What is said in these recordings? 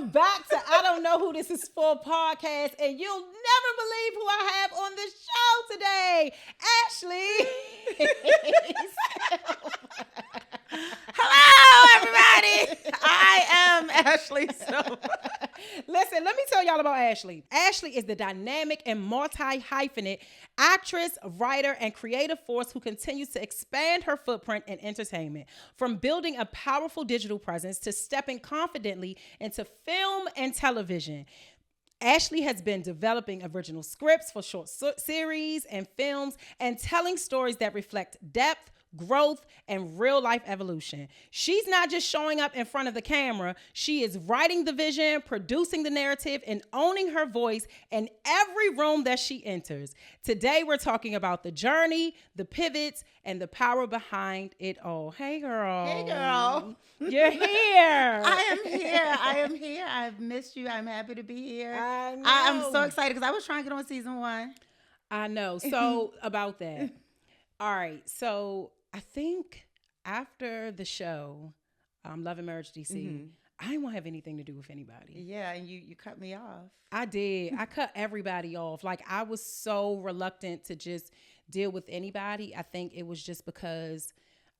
Welcome back to I Don't Know Who This Is For podcast, and you'll never believe who I have on the show today, Ashley. Hello, everybody. I am Ashley. Listen, let me tell y'all about Ashley. Ashley is the dynamic and multi-hyphenate actress, writer, and creative force who continues to expand her footprint in entertainment. From building a powerful digital presence to stepping confidently into film and television. Ashley has been developing original scripts for short series and films and telling stories that reflect depth, growth, and real life evolution. She's not just showing up in front of the camera. She is writing the vision, producing the narrative, and owning her voice in every room that she enters. Today, we're talking about the journey, the pivots, and the power behind it all. Hey, girl. Hey, girl. You're here. I am here. I've missed you. I'm happy to be here. I know. I'm so excited because I was trying to get on season 1. I know. So about that. All right. So I think after the show, Love and Marriage DC, I didn't want to have anything to do with anybody. Yeah, and you cut me off. I did. I cut everybody off. Like, I was so reluctant to just deal with anybody. I think it was just because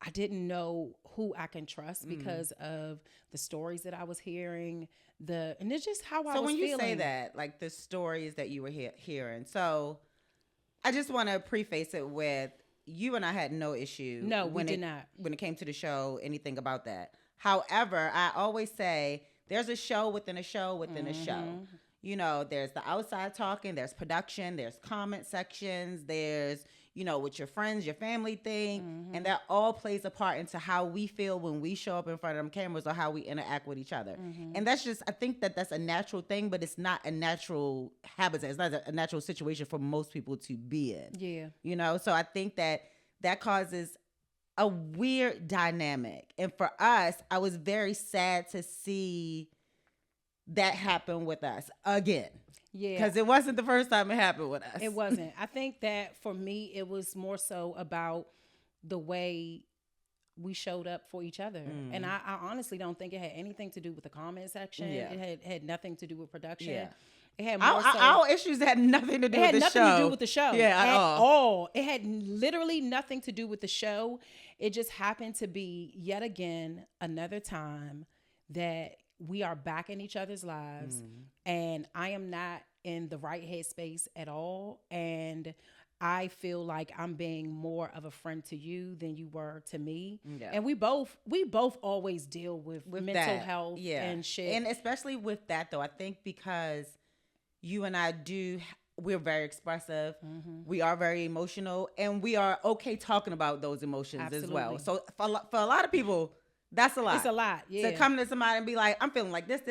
I didn't know who I can trust because of the stories that I was hearing. And it's just how I was feeling. So when you say that, like the stories that you were hearing, so I just want to preface it with, you and I had no issue. No, we did not. When it came to the show, anything about that. However, I always say there's a show within a show within a show. You know, there's the outside talking, there's production, there's comment sections, there's, you know, with your friends, your family thing. And that all plays a part into how we feel when we show up in front of them cameras or how we interact with each other. And that's just, I think that's a natural thing, but it's not a natural habitat. It's not a natural situation for most people to be in. Yeah. You know, so I think that causes a weird dynamic. And for us, I was very sad to see that happen with us again. Yeah. Because it wasn't the first time it happened with us. It wasn't. I think that for me, it was more so about the way we showed up for each other. And I honestly don't think it had anything to do with the comment section. Yeah. It had nothing to do with production. Yeah. It had more so, our issues had nothing to do with the show. It had nothing to do with the show. Yeah, at all. It had literally nothing to do with the show. It just happened to be yet again another time that we are back in each other's lives, and I am not in the right headspace at all. And I feel like I'm being more of a friend to you than you were to me. Yeah. And we both always deal with mental health and shit. And especially with that though, I think because you and I we're very expressive. We are very emotional, and we are okay talking about those emotions as well. So for a lot of people, that's a lot. It's a lot, yeah. To come to somebody and be like, I'm feeling like this.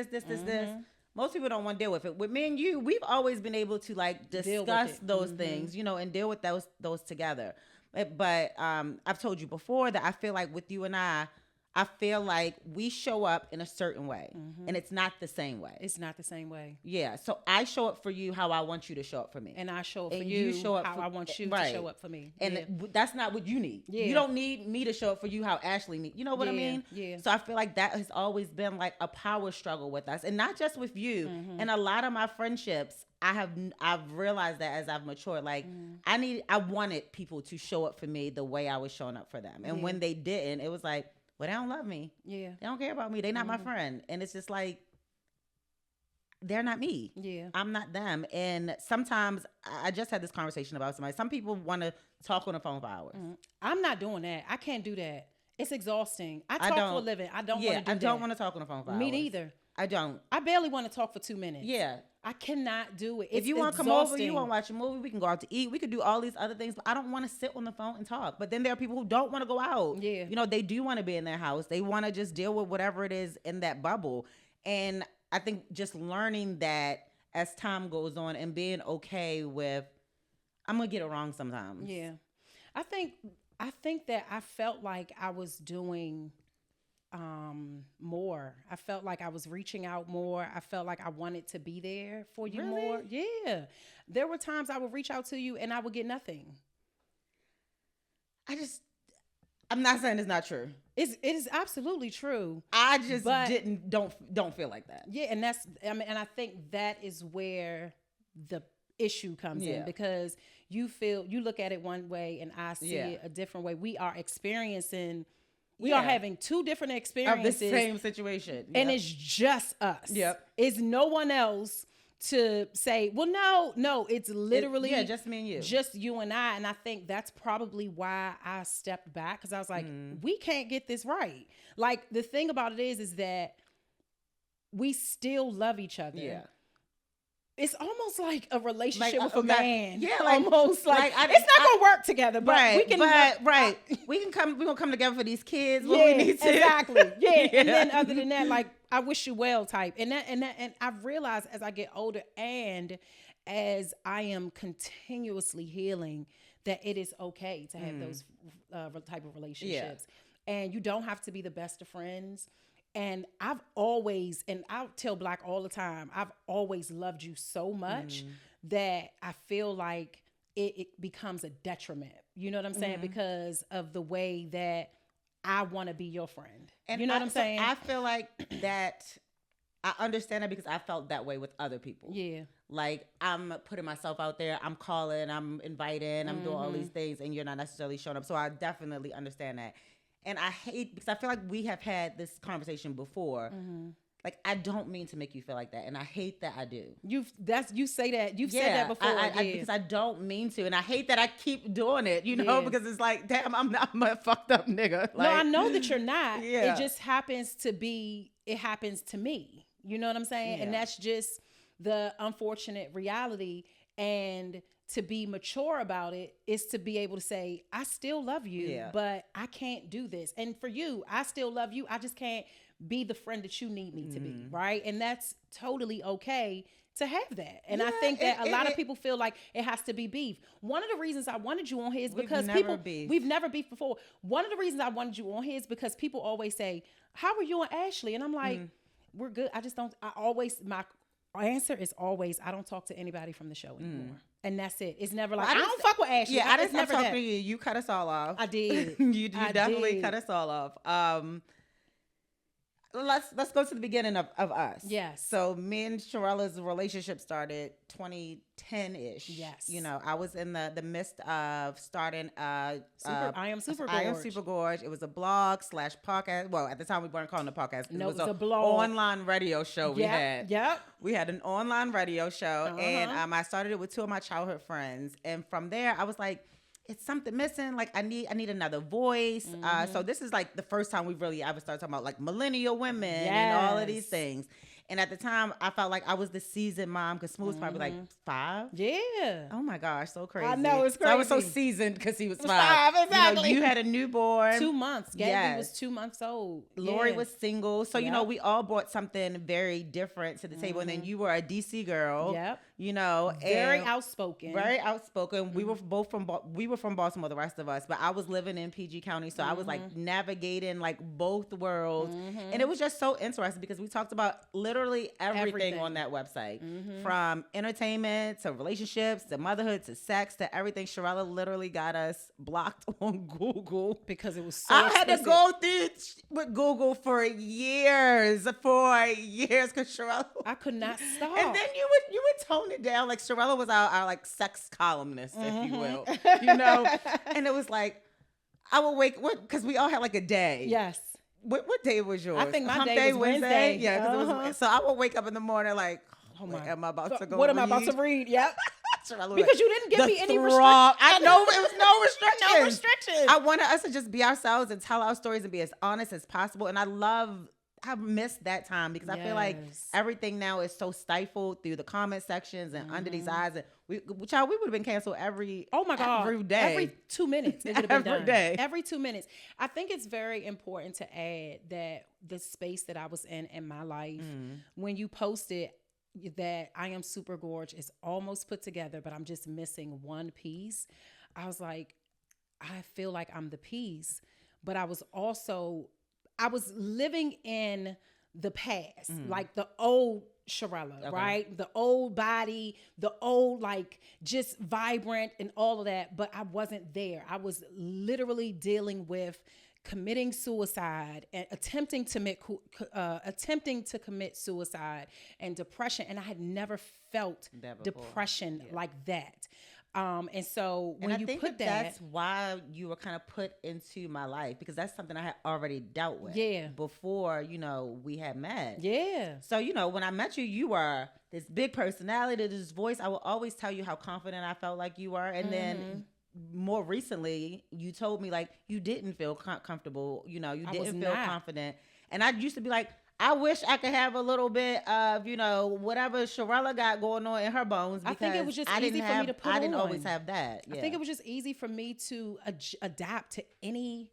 Most people don't want to deal with it. With me and you, we've always been able to like discuss those things, you know, and deal with those together. But I've told you before that I feel like with you and I feel like we show up in a certain way, and it's not the same way. It's not the same way. Yeah. So I show up for you how I want you to show up for me. And I show up for you how I want you to show up for me. And that's not what you need. Yeah. You don't need me to show up for you how Ashley needs. You know what I mean? Yeah. So I feel like that has always been like a power struggle with us. And not just with you. And a lot of my friendships, I've realized that as I've matured, like I wanted people to show up for me the way I was showing up for them. And when they didn't, it was like, well, they don't love me. Yeah. They don't care about me. They're not my friend. And it's just like, they're not me. Yeah. I'm not them. And sometimes I just had this conversation about somebody. Some people want to talk on the phone for hours. I'm not doing that. I can't do that. It's exhausting. I talk for a living. I don't want to do that. I don't want to talk on the phone for hours. Me neither. I don't. I barely want to talk for 2 minutes. Yeah. I cannot do it. If you want to come over, you want to watch a movie, we can go out to eat. We could do all these other things, but I don't want to sit on the phone and talk. But then there are people who don't want to go out. Yeah. You know, they do want to be in their house. They want to just deal with whatever it is in that bubble. And I think just learning that as time goes on and being okay with, I'm going to get it wrong sometimes. Yeah. I think that I felt like I was doing more. I felt like I was reaching out more. I felt like I wanted to be there for you more. Yeah. There were times I would reach out to you and I would get nothing. I'm not saying it's not true. it is absolutely true. I just But- don't feel like that. Yeah, and and I think that is where the issue comes in, because you look at it one way and I see it a different way. We are experiencing, we are having two different experiences Of the same situation. and it's just us. Yep. It's no one else to say, well, no, it's literally just me and you. just you and I. And I think that's probably why I stepped back, because I was like, we can't get this right. Like, the thing about it is that we still love each other. Yeah. It's almost like a relationship Like, with a man. yeah, like- almost like, like it's not gonna work together, but we can. we gonna come together for these kids when we need to. Exactly. Yeah. And then other than that, like, I wish you well type. And I've realized as I get older and as I am continuously healing, that it is okay to have those type of relationships. And you don't have to be the best of friends. And I've always, and I'll tell Black all the time, I've always loved you so much that I feel like it becomes a detriment. You know what I'm saying? Because of the way that I want to be your friend. And you know what I'm saying? I feel like that. I understand that because I felt that way with other people. Yeah. Like, I'm putting myself out there, I'm calling, I'm inviting, I'm doing all these things, and you're not necessarily showing up. So I definitely understand that. And I hate, because I feel like we have had this conversation before. Like, I don't mean to make you feel like that, and I hate that I do. You say that. You've said that before. Because I don't mean to, and I hate that I keep doing it. You know, because it's like, damn, I'm a fucked up nigga. Like, no, I know that you're not. Yeah. It just happens to be. It happens to me. You know what I'm saying? Yeah. And that's just the unfortunate reality. And to be mature about it is to be able to say, I still love you, but I can't do this. And for you, I still love you. I just can't be the friend that you need me to be, right? And that's totally okay to have that. And I think that a lot of people feel like it has to be beef. One of the reasons I wanted you on here is because we've never beefed before. One of the reasons I wanted you on here is because people always say, how are you and Ashley? And I'm like, we're good. My answer is always, I don't talk to anybody from the show anymore. And that's it. It's never like, I don't fuck with Ashley. Yeah, I just didn't never talk to you. You cut us all off. I did. You definitely cut us all off. Let's go to the beginning of us. Yes. So me and Sherrella's relationship started 2010-ish. Yes. You know, I was in the midst of starting I am SuperGorge. I am SuperGorge. It was a blog / podcast. Well, at the time we weren't calling it a podcast. No, it was a blog. Online radio show we had. Yep. We had an online radio show, and I started it with two of my childhood friends. And from there, I was like, it's something missing. Like, I need another voice. So this is like the first time we really ever started talking about like millennial women and all of these things. And at the time, I felt like I was the seasoned mom, because Smooth was probably like 5. Yeah. Oh my gosh, so crazy. I know, it's crazy. So I was so seasoned because he was 5. 5, exactly. You had a newborn. 2 months. Gabby was 2 months old. Lori was single. So, you know, we all brought something very different to the table. And then you were a DC girl. Yep. You know, very outspoken. Very outspoken. We were both from Baltimore, the rest of us, but I was living in PG County, so I was like navigating like both worlds, and it was just so interesting because we talked about literally everything on that website, from entertainment to relationships to motherhood to sex to everything. Sherrella literally got us blocked on Google because it was so I had explicit. to go through with Google for years because Sherrella, I could not stop. and then you would tone it down. Like, Sherrella was our like sex columnist, if you will, you know. And it was like, I would wake, because we all had like a day. Yes. What day was yours? I think my Hump day was Wednesday. Yeah, because it was. So I would wake up in the morning like, oh my, am I about to go? What am I about to read? Yep. Because you didn't give me any restrictions. I know, it was no restrictions. No restrictions. I wanted us to just be ourselves and tell our stories and be as honest as possible. And I missed that time because I feel like everything now is so stifled through the comment sections and under these eyes. And we would have been canceled every day. Every 2 minutes it would have been Every done. day. Every 2 minutes. I think it's very important to add that the space that I was in my life, when you posted that I am SuperGorge is almost put together, but I'm just missing one piece. I was like, I feel like I'm the piece, but I was living in the past, like the old Sherrella, right? The old body, the old, like, just vibrant and all of that, but I wasn't there. I was literally dealing with committing suicide and attempting to commit suicide and depression, and I had never felt depression like that. And so when you put that's why you were kind of put into my life, because that's something I had already dealt with before, we had met. Yeah. So, when I met you, you were this big personality, this voice. I will always tell you how confident I felt like you were. And then more recently, you told me like you didn't feel comfortable, you didn't feel confident. And I used to be like, I wish I could have a little bit of, whatever Sherrell got going on in her bones. Because I think it was just easy for me to put on. I didn't always have that. Yeah. I think it was just easy for me to adapt to any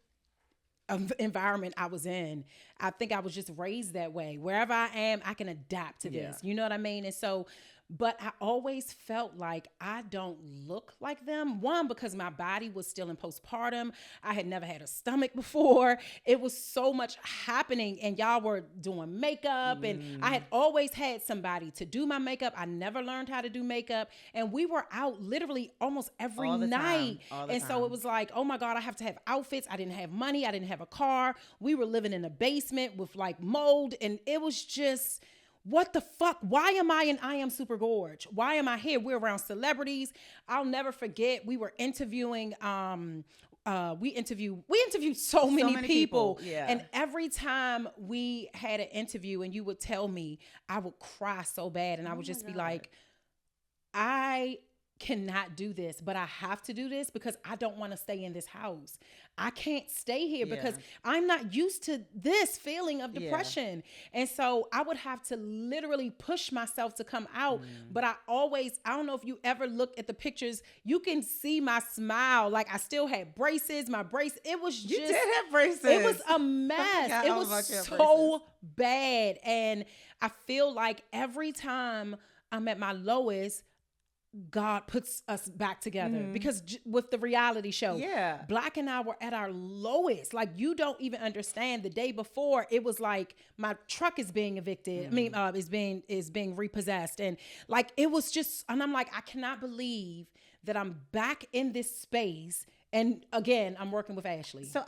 environment I was in. I think I was just raised that way. Wherever I am, I can adapt to this. You know what I mean? And so, but I always felt like I don't look like them. One, because my body was still in postpartum. I had never had a stomach before. It was so much happening, and y'all were doing makeup, and I had always had somebody to do my makeup. I never learned how to do makeup, and we were out literally almost every night. And so it was like, oh my God, I have to have outfits. I didn't have money. I didn't have a car. We were living in a basement with like mold, and it was just, what the fuck? Why am I in I Am SuperGorge? Why am I here? We're around celebrities. I'll never forget. We were interviewing. We interviewed so many people. Yeah. And every time we had an interview, and you would tell me, I would cry so bad, and I would just be like, I cannot do this, but I have to do this because I don't want to stay in this house. I can't stay here because I'm not used to this feeling of depression. And so I would have to literally push myself to come out. But I don't know if you ever look at the pictures, you can see my smile. Like I still had braces, it was just, you did have braces. It was a mess. It was so bad. And I feel like every time I'm at my lowest, God puts us back together because with the reality show, Black and I were at our lowest. Like, you don't even understand. The day before, it was like my truck is being evicted. I mean, is being repossessed, and like it was just. And I'm like, I cannot believe that I'm back in this space. And again, I'm working with Ashley. So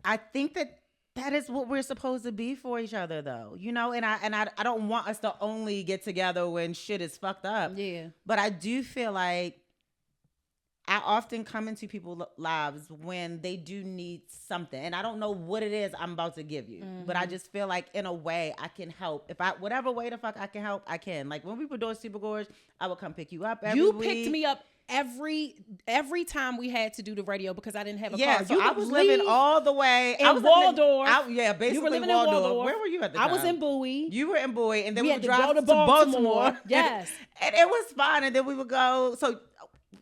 I think that is what we're supposed to be for each other, though, and I don't want us to only get together when shit is fucked up. Yeah. But I do feel like I often come into people's lives when they do need something, and I don't know what it is I'm about to give you, but I just feel like in a way I can help. Whatever way the fuck I can help, I can. Like when we were doing SuperGorge, I would come pick you up every week. You picked me up every time we had to do the radio because I didn't have a car. Yeah, so I was living all the way in Waldorf. Basically you were living Waldorf. in Waldorf. Where were you at the time? I was in Bowie. You were in Bowie, and then we would had to drive go to Baltimore. Yes, and it was fun. And then we would go. So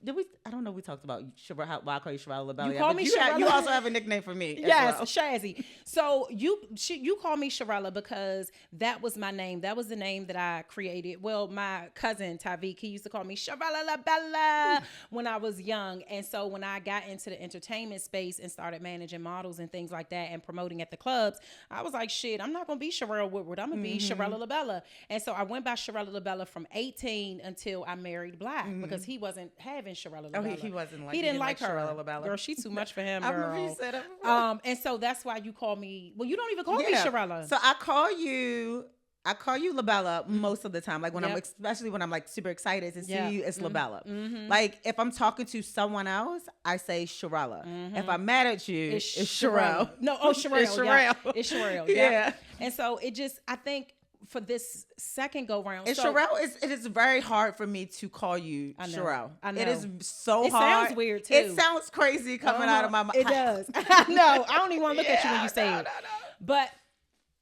did we? I don't know. We talked about why I call you Sherrell LaBella. You call me Sherrell. You also have a nickname for me. Yes, well. Shazzy. So you call me Sherrella because that was my name. That was the name that I created. Well, my cousin Tavik, he used to call me Sherrell LaBella when I was young. And so when I got into the entertainment space and started managing models and things like that and promoting at the clubs, I was like, shit, I'm not gonna be Sherrell Woodward. I'm gonna be Sherrella LaBella. And so I went by Sherrella LaBella from 18 until I married Black because he wasn't having Sherrella LaBella. He wasn't like he didn't like her. Sherrell LaBella. Girl, she's too much for him, girl. I remember you said that. And so that's why you call me. Well, you don't even call me Sherrella. So I call you LaBella most of the time. Like when especially when I'm like super excited to see you, it's LaBella. Like if I'm talking to someone else, I say Sherrella. If I'm mad at you, it's Sherrell. No, Sherrell. It's Sherrell. Yeah. It's Sherrell. Yeah. And so it just, I think for this second go round, Sherrell it is very hard for me to call you Sherrell. I know. It is so hard. It sounds weird too. It sounds crazy coming out of my mouth. It does. I know. I don't even want to look at you when you say it. No. But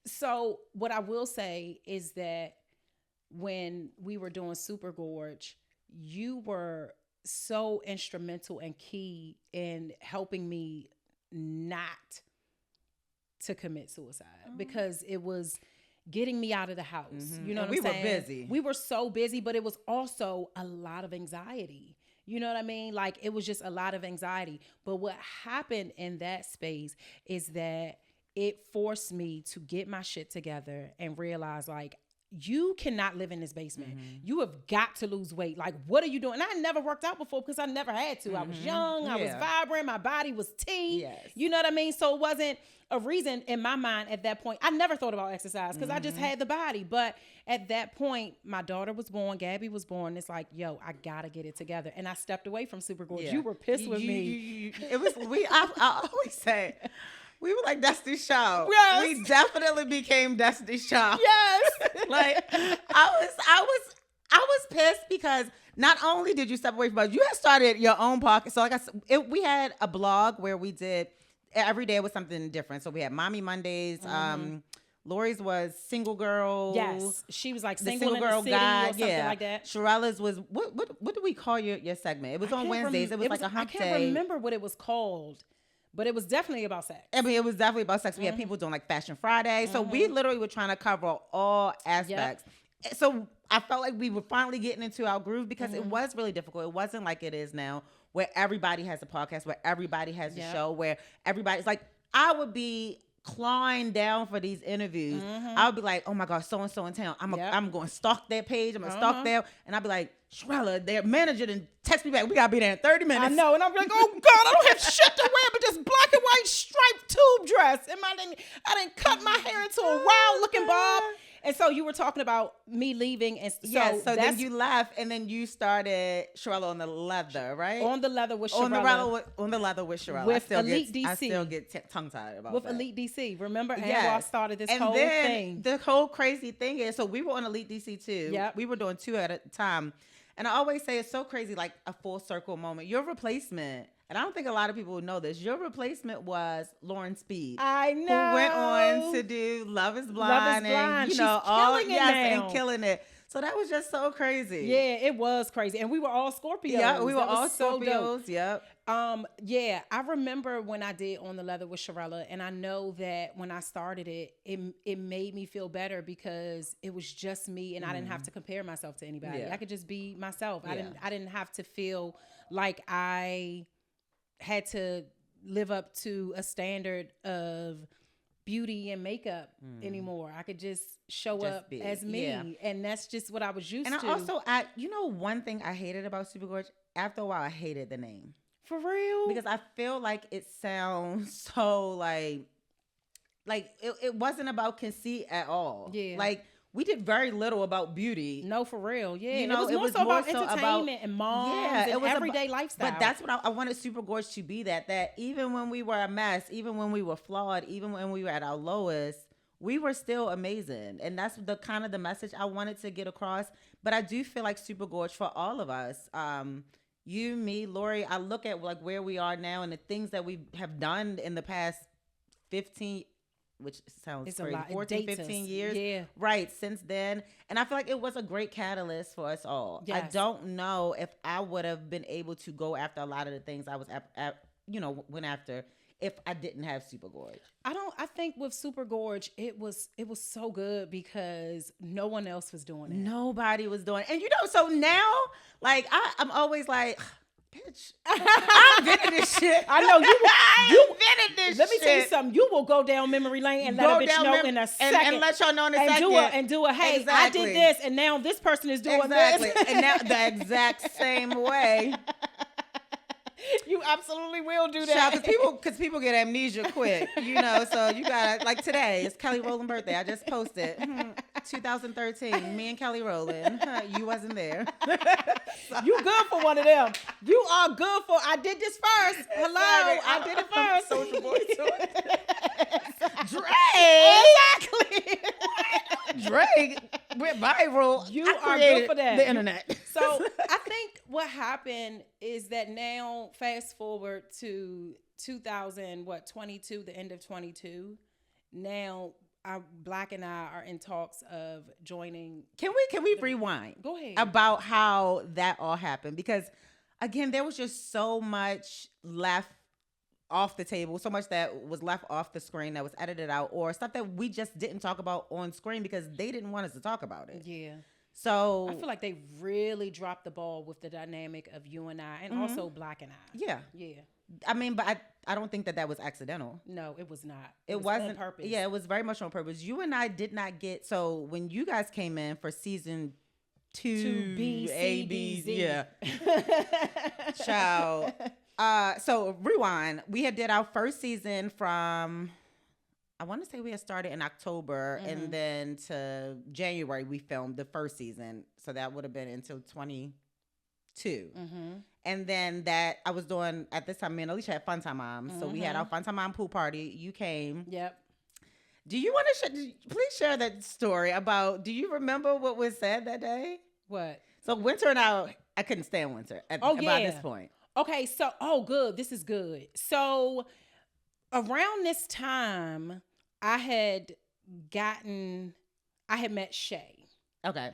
so what I will say is that when we were doing SuperGorge, you were so instrumental and key in helping me not to commit suicide because it was getting me out of the house. You know what I'm saying? We were busy. We were so busy, but it was also a lot of anxiety. You know what I mean? Like it was just a lot of anxiety. But what happened in that space is that it forced me to get my shit together and realize like you cannot live in this basement. You have got to lose weight. Like, what are you doing? And I never worked out before because I never had to. I was young. I was vibrant. My body was T. Yes. You know what I mean? So it wasn't a reason in my mind at that point. I never thought about exercise because I just had the body. But at that point, my daughter was born. Gabby was born. It's like, yo, I got to get it together. And I stepped away from SuperGorge. Yeah. You were pissed with me. It was, I always say, we were like Destiny's Child. Yes. We definitely became Destiny's Child. Yes. Like I was pissed because not only did you step away from us, you had started your own podcast. So like we had a blog where we did every day was something different. So we had Mommy Mondays. Lori's was Single Girl. Yes, she was like the single Girl in the city Guide, or something like that. Sherella's was what do we call your segment? It was on Wednesdays. It was like a hump day. I can't remember what it was called. But it was definitely about sex. I mean, it was definitely about sex. We had people doing like Fashion Friday. So we literally were trying to cover all aspects. Yep. So I felt like we were finally getting into our groove because it was really difficult. It wasn't like it is now where everybody has a podcast, where everybody has a show, where everybody's like, I would be clawing down for these interviews. I would be like, oh my God, so-and-so in town. I'm going to stalk their page. I'm going to stalk them. And I'd be like, Sherrell, their manager didn't text me back. We got to be there in 30 minutes. I know. And I'm like, oh God, I don't have shit to wear but this black and white striped tube dress. And I didn't cut my hair into a wild looking bob. And so you were talking about me leaving. And so then you left and then you started Sherrell on the leather, right? On the leather with Sherrell. On the leather with Sherrell. With Elite DC. I still get tongue-tied about with that. Elite DC. Remember, Anwar started this whole thing. The whole crazy thing is, so we were on Elite DC too. Yep. We were doing 2 at a time. And I always say it's so crazy, like a full circle moment. Your replacement, and I don't think a lot of people know this, your replacement was Lauren Speed. I know. Who went on to do Love is Blind. Love is Blind. And, She's killing it now. and killing it. So that was just so crazy. Yeah, it was crazy. And we were all Scorpios. Yeah, we were all so Scorpios. Yep. Yeah, I remember when I did On the Leather with Sherrell, and I know that when I started it made me feel better because it was just me and I didn't have to compare myself to anybody. Yeah. I could just be myself. Yeah. I didn't have to feel like I had to live up to a standard of beauty and makeup anymore. I could just show up as me. Yeah. And that's just what I was used to. And also, one thing I hated about SuperGorge, after a while, I hated the name. For real? Because I feel like it sounds so like it wasn't about conceit at all. Yeah. Like, we did very little about beauty. No, for real. Yeah. You know, it was more about entertainment and moms and everyday lifestyle. But that's what I wanted SuperGorge to be, that even when we were a mess, even when we were flawed, even when we were at our lowest, we were still amazing. And that's the kind of the message I wanted to get across. But I do feel like SuperGorge for all of us, you, me, Lori, I look at like where we are now and the things that we have done in the past 15, which sounds crazy, 14, 15 years. Yeah. Right, since then. And I feel like it was a great catalyst for us all. Yes. I don't know if I would have been able to go after a lot of the things I was, went after if I didn't have SuperGorge. I think with SuperGorge, it was so good because no one else was doing it. Nobody was doing it. And so now, like, I'm always like, bitch, I invented this shit. I know you invented this shit. Let me tell you something. You will go down memory lane and let a bitch know in a second. And let y'all know in a second. And do a hey, exactly. I did this, and now this person is doing this. And now the exact same way. You absolutely will do that. Because people get amnesia quick, so you gotta, like today, it's Kelly Rowland's birthday. I just posted 2013, me and Kelly Rowland. You wasn't there. You good for one of them. You are good for, I did this first. Hello, I did it first. Social boy Drake. Exactly. Drake went viral. You are good for that. The internet. So I think what happened is that now, fast forward to 2022, the end of 22. Now, Black and I are in talks of joining. Can we rewind? Go ahead. About how that all happened, because again, there was just so much left off the table, so much that was left off the screen that was edited out, or stuff that we just didn't talk about on screen because they didn't want us to talk about it. Yeah. So I feel like they really dropped the ball with the dynamic of you and I, and also Black and I. Yeah. Yeah. I mean, but I don't think that was accidental. No, it was not. It was wasn't on purpose. Yeah, it was very much on purpose. You and I did not get, so when you guys came in for season 2 A, B, Z. yeah. Child. So rewind. We had did our first season from, I want to say we had started in October, and then to January we filmed the first season. So that would have been until 22. And then that I was doing at this time, me and Alicia had Fun Time Moms. So we had our Fun Time Mom pool party. You came. Yep. Do you want to please share that story about, do you remember what was said that day? What? So Winter and I couldn't stand Winter about this point. Okay, so, good. This is good. So around this time, I had met Shay. Okay.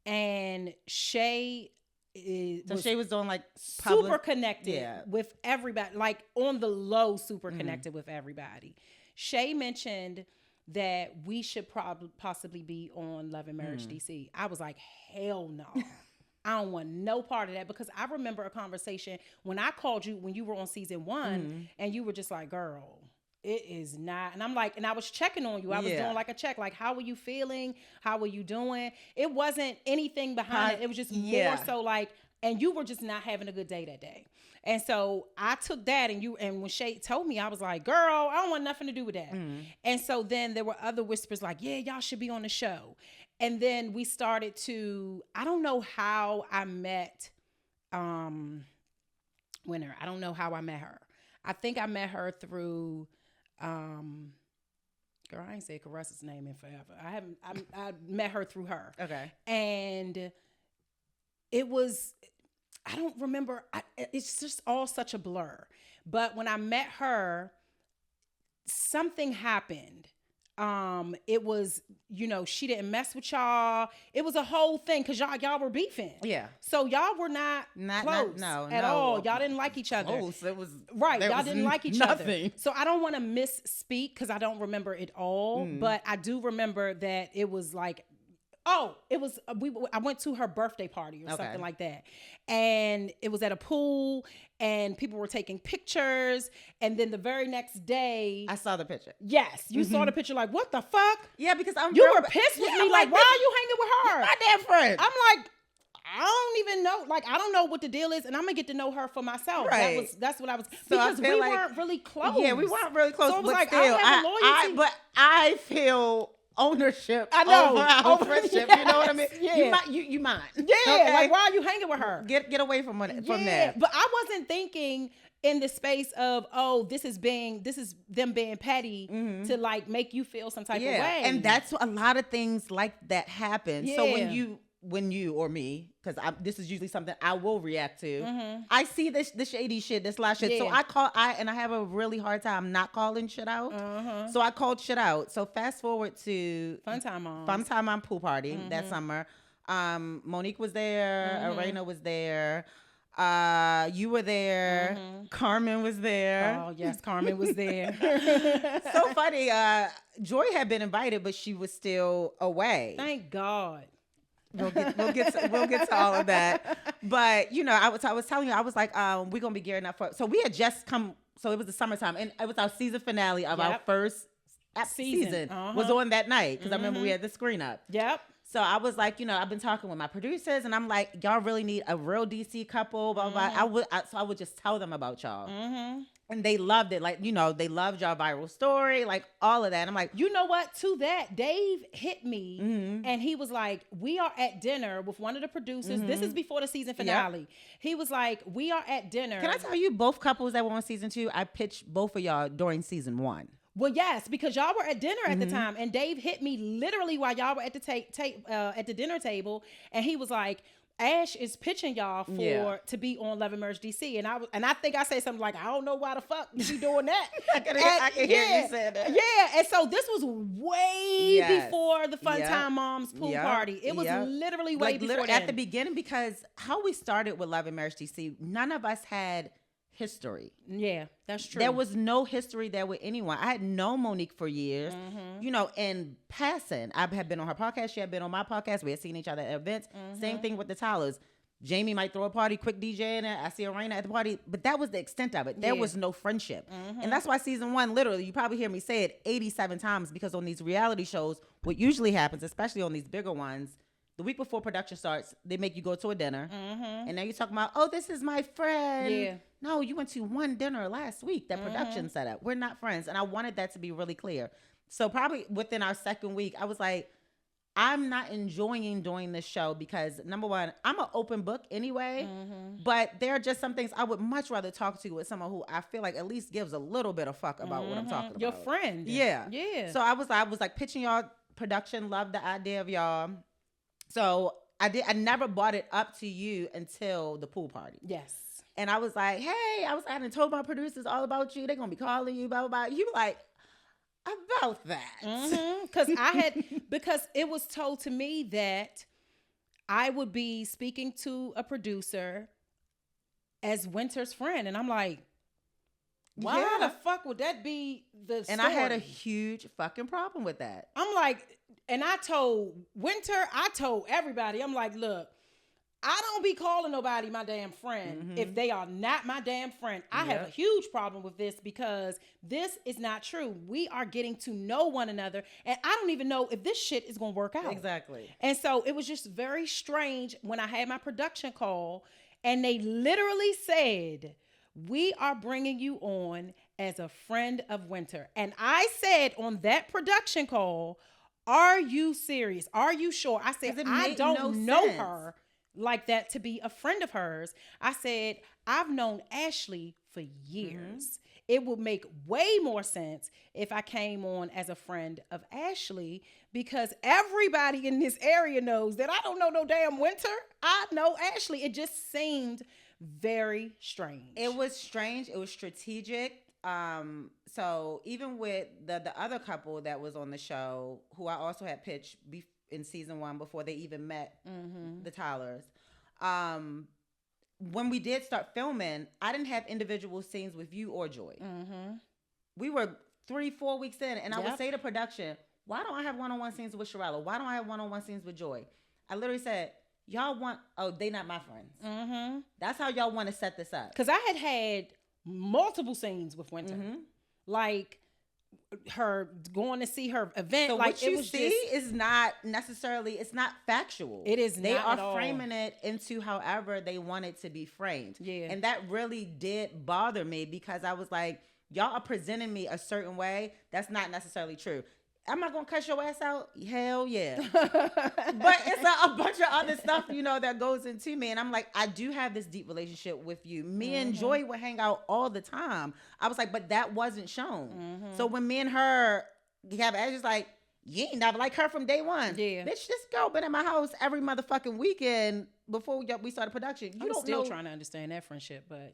And Shay Shay was doing like super connected with everybody, like on the low, super connected with everybody. Shay mentioned that we should possibly be on Love and Marriage DC. I was like, hell no. I don't want no part of that, because I remember a conversation when I called you when you were on season 1 and you were just like, girl, it is not. And I'm like, and I was checking on you. I was doing like a check, like, how were you feeling? How were you doing? It wasn't anything behind it. It was just more so like, and you were just not having a good day that day. And so I took that, and when Shay told me, I was like, girl, I don't want nothing to do with that. And so then there were other whispers like, yeah, y'all should be on the show. And then we started to, I don't know how I met Winter. I don't know how I met her. I think I met her through, girl, I ain't said Caressa's name in forever. I met her through her. Okay. And it was, I don't remember. It's just all such a blur. But when I met her, something happened. It was, she didn't mess with y'all. It was a whole thing because y'all were beefing. Yeah. So y'all were not close at all. Y'all didn't like each other. Oh, so it was right. Y'all didn't like each other. So I don't want to misspeak because I don't remember it all, but I do remember that it was like, I went to her birthday party or something like that. And it was at a pool and people were taking pictures. And then the very next day, I saw the picture. Yes. You saw the picture like, what the fuck? Yeah, because you were pissed with me. Like, why are you hanging with her? My damn friend. I'm like, I don't even know. Like, I don't know what the deal is, and I'm gonna get to know her for myself. Right. That's what I was. So because we weren't really close. Yeah, we weren't really close. So it was but like, still, I have a loyalty. but I feel ownership. I know. Over our friendship. You know what I mean? Yeah. You mind. Yeah. Okay? Like, why are you hanging with her? Get away from that. But I wasn't thinking in the space of, this is them being petty to like make you feel some type of way. And that's a lot of things like that happen. Yeah. So when you or me, because this is usually something I will react to. I see the shady shit, this last shit. So I have a really hard time not calling shit out. So I called shit out. So fast forward to Fun Time Mom pool party that summer. Monique was there. Arena was there. You were there. Carmen was there. Oh yes, Carmen was there. So funny. Joy had been invited, but she was still away. Thank God. We'll get to all of that. But I was telling you, I was like, we're gonna be gearing up for. So we had just come. So it was the summertime, and it was our season finale of our first season. Was on that night because I remember we had the screen up. Yep. So I was like, I've been talking with my producers, and I'm like, y'all really need a real DC couple. Blah blah. blah. I would just tell them about y'all. And they loved it. Like, they loved y'all viral story, like all of that. And I'm like, you know what? To that, Dave hit me and he was like, we are at dinner with one of the producers. This is before the season finale. Yep. He was like, we are at dinner. Can I tell you, both couples that were on season 2, I pitched both of y'all during season 1. Well, yes, because y'all were at dinner at the time, and Dave hit me literally while y'all were at the at the dinner table, and he was like, Ash is pitching y'all to be on Love and Merge DC, and I think I said something like, I don't know why the fuck you doing that. I can hear you say that. Yeah, and so this was way before the Fun Time Moms pool party. It was literally way before that. At the beginning, because how we started with Love and Marriage DC, none of us had history. Yeah, that's true. There was no history there with anyone. I had known Monique for years, in passing. I had been on her podcast. She had been on my podcast. We had seen each other at events. Same thing with the Tylers. Jamie might throw a party, quick DJ in it. I see Arena at the party, but that was the extent of it. There was no friendship. And that's why season 1, literally, you probably hear me say it 87 times, because on these reality shows, what usually happens, especially on these bigger ones, the week before production starts, they make you go to a dinner. And now you're talking about, oh, this is my friend. Yeah. No, you went to one dinner last week that production set up. We're not friends. And I wanted that to be really clear. So probably within our second week, I was like, I'm not enjoying doing this show because, number one, I'm an open book anyway. But there are just some things I would much rather talk to with someone who I feel like at least gives a little bit of fuck about what I'm talking about. Your friend. Yeah. Yeah. So I was like pitching y'all production, loved the idea of y'all. So I never brought it up to you until the pool party. Yes. And I was like, hey, I done told my producers all about you. They're going to be calling you, blah, blah, blah. You were like, about that. Because it was told to me that I would be speaking to a producer as Winter's friend. And I'm like, why the fuck would that be the story? And I had a huge fucking problem with that. I'm like, and I told everybody, I'm like, look, I don't be calling nobody my damn friend if they are not my damn friend. I have a huge problem with this because this is not true. We are getting to know one another, and I don't even know if this shit is going to work out. Exactly. And so it was just very strange when I had my production call, and they literally said, we are bringing you on as a friend of Winter. And I said on that production call, are you serious? Are you sure? I said, I don't know her like that to be a friend of hers. I said, I've known Ashley for years. It would make way more sense if I came on as a friend of Ashley, because everybody in this area knows that I don't know no damn Winter. I know Ashley. It just seemed very strange. It was strange. It was strategic. So even with the other couple that was on the show, who I also had pitched in season 1 before they even met the Tylers, when we did start filming, I didn't have individual scenes with you or Joy. We were 3-4 weeks in, and I would say to production, why don't I have one-on-one scenes with Sherrell? Why don't I have one-on-one scenes with Joy? I literally said, y'all want, they not my friends. That's how y'all want to set this up. Because I had multiple scenes with Winter. Like her going to see her event. So like what you see is not necessarily, it's not factual. It is They not are framing it into however they want it to be framed. Yeah. And that really did bother me because I was like, y'all are presenting me a certain way. That's not necessarily true. Am I gonna cuss your ass out? Hell yeah. But it's a bunch of other stuff, that goes into me. And I'm like, I do have this deep relationship with you. Me and Joy would hang out all the time. I was like, but that wasn't shown. So when me and her have, I was like, you ain't never like her from day one. Yeah. Bitch, this girl been in my house every motherfucking weekend before we started production. I'm still trying to understand that friendship, but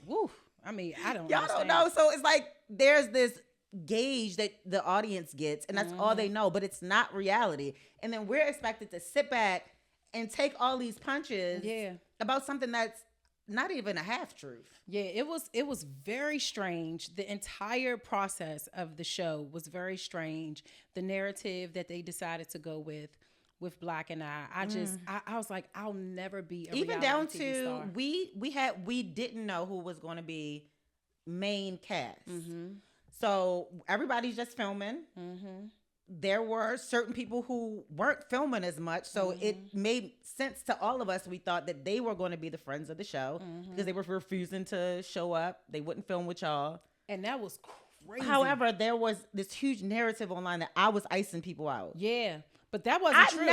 woo. I mean, I don't Y'all understand. don't know. So it's like, there's this gauge that the audience gets, and that's all they know, but it's not reality. And then we're expected to sit back and take all these punches about something that's not even a half truth. Yeah, it was very strange. The entire process of the show was very strange. The narrative that they decided to go with Black and I was like, I'll never be a even reality down TV to star. we didn't know who was going to be main cast. So everybody's just filming. There were certain people who weren't filming as much. So it made sense to all of us. We thought that they were going to be the friends of the show because they were refusing to show up. They wouldn't film with y'all. And that was crazy. However, there was this huge narrative online that I was icing people out. Yeah. But that wasn't true.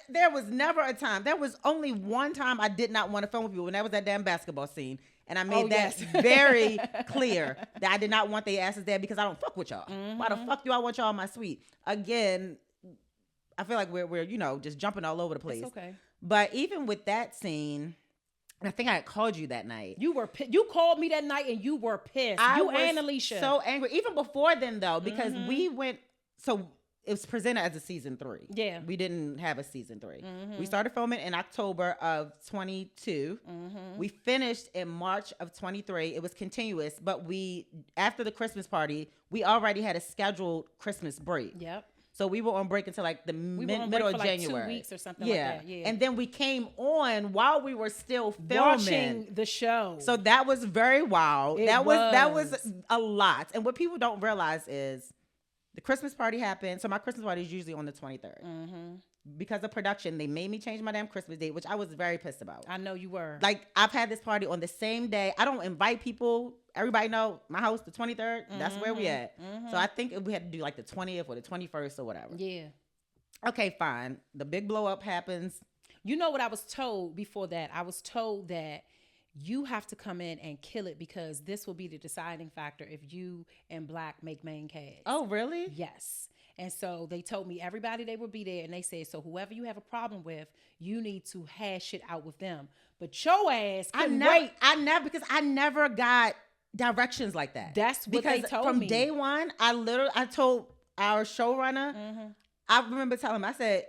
There was never a time. There was only one time I did not want to film with people, and that was that damn basketball scene. And I made that very clear that I did not want their asses there because I don't fuck with y'all. Why the fuck do I want y'all in my suite? Again, I feel like we're just jumping all over the place. It's okay. But even with that scene, I think I had called you that night. You called me that night and you were pissed. You and Alicia. So angry. Even before then though, because we went, so it was presented as a season 3. Yeah. We didn't have a season 3. We started filming in October of 22. We finished in March of 23. It was continuous, but after the Christmas party, we already had a scheduled Christmas break. Yep. So we were on break until like the We were on break middle for of like January. 2 weeks or something like that. Yeah. And then we came on while we were still filming. Watching the show. So that was very wild. That was a lot. And what people don't realize is the Christmas party happened. So my Christmas party is usually on the 23rd. Mm-hmm. Because of production, they made me change my damn Christmas date, which I was very pissed about. I know you were. Like, I've had this party on the same day. I don't invite people. Everybody know my house, the 23rd. Mm-hmm. That's where we at. Mm-hmm. So I think we had to do like the 20th or the 21st or whatever. Yeah. Okay, fine. The big blow up happens. You know what I was told before that? I was told that you have to come in and kill it because this will be the deciding factor if you and Black make main cast. Oh, really? Yes. And so they told me everybody they would be there, and they said, so whoever you have a problem with, you need to hash it out with them. But your ass couldn't wait. Because I never got directions like that. That's what they told from me. From day one, I told our showrunner, I remember telling him, I said,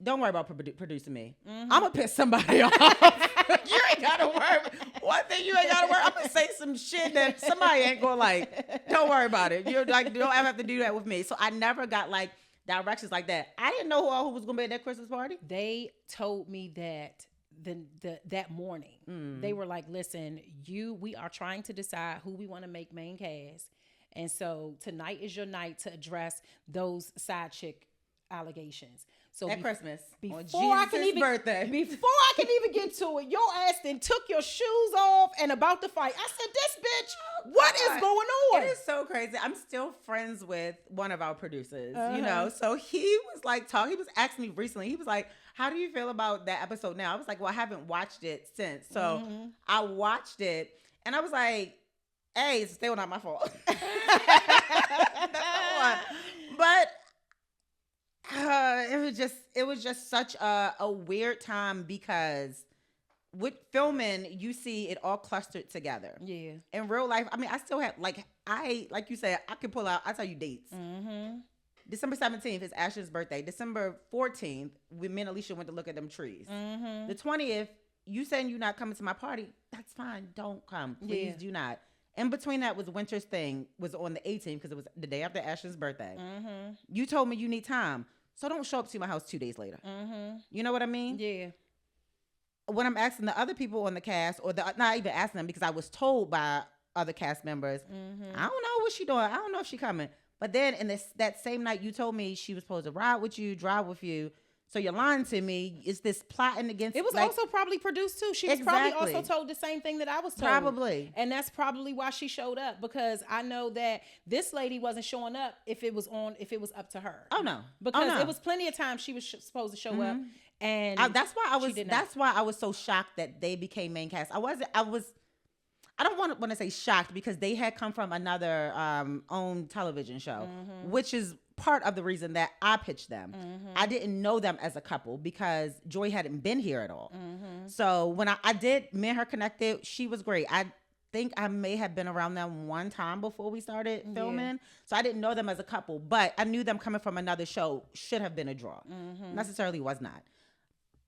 don't worry about producing me. I'm going to piss somebody off. You ain't got to worry. One thing you ain't got to worry. I'm going to say some shit that somebody ain't going to like. Don't worry about it. You're like, you don't ever have to do that with me. So I never got like directions like that. I didn't know who was going to be at that Christmas party. They told me that that morning. They were like, listen, we are trying to decide who we want to make main cast. And so tonight is your night to address those side chick allegations. So at Christmas, before on I can Jesus' even birthday, before I can even get to it, your ass then took your shoes off and about to fight. I said, "This bitch, what is going on?" It is so crazy. I'm still friends with one of our producers, you know. So he was like talking. He was asking me recently. He was like, "How do you feel about that episode now?" I was like, "Well, I haven't watched it since." So I watched it, and I was like, "Hey, it's still not my fault." But it was just such a weird time because with filming, you see it all clustered together. Yeah. In real life, I mean, I still have like you said, I can pull out. I tell you dates. December 17th is Ash's birthday. December 14th, me and Alicia went to look at them trees. The 20th, you saying you're not coming to my party? That's fine. Don't come. Please do not. In between that was Winter's thing was on the 18th because it was the day after Ashton's birthday. You told me you need time. So don't show up to my house 2 days later. You know what I mean? Yeah. When I'm asking the other people on the cast, or not even asking them because I was told by other cast members, I don't know what she doing. I don't know if she coming. But then in that same night, you told me she was supposed to ride with you, drive with you. So you're lying to me. Is this plotting against? It was also probably produced too. She was probably also told the same thing that I was told. Probably. And that's probably why she showed up, because I know that this lady wasn't showing up if it was up to her. Oh no. Because it was plenty of times she was supposed to show up, and that's why I was so shocked that they became main cast. I don't want to say shocked because they had come from another own television show, which is part of the reason that I pitched them. I didn't know them as a couple because Joy hadn't been here at all. So when I did, me and her connected, she was great. I think I may have been around them one time before we started filming. So I didn't know them as a couple, but I knew them coming from another show should have been a draw. Necessarily was not.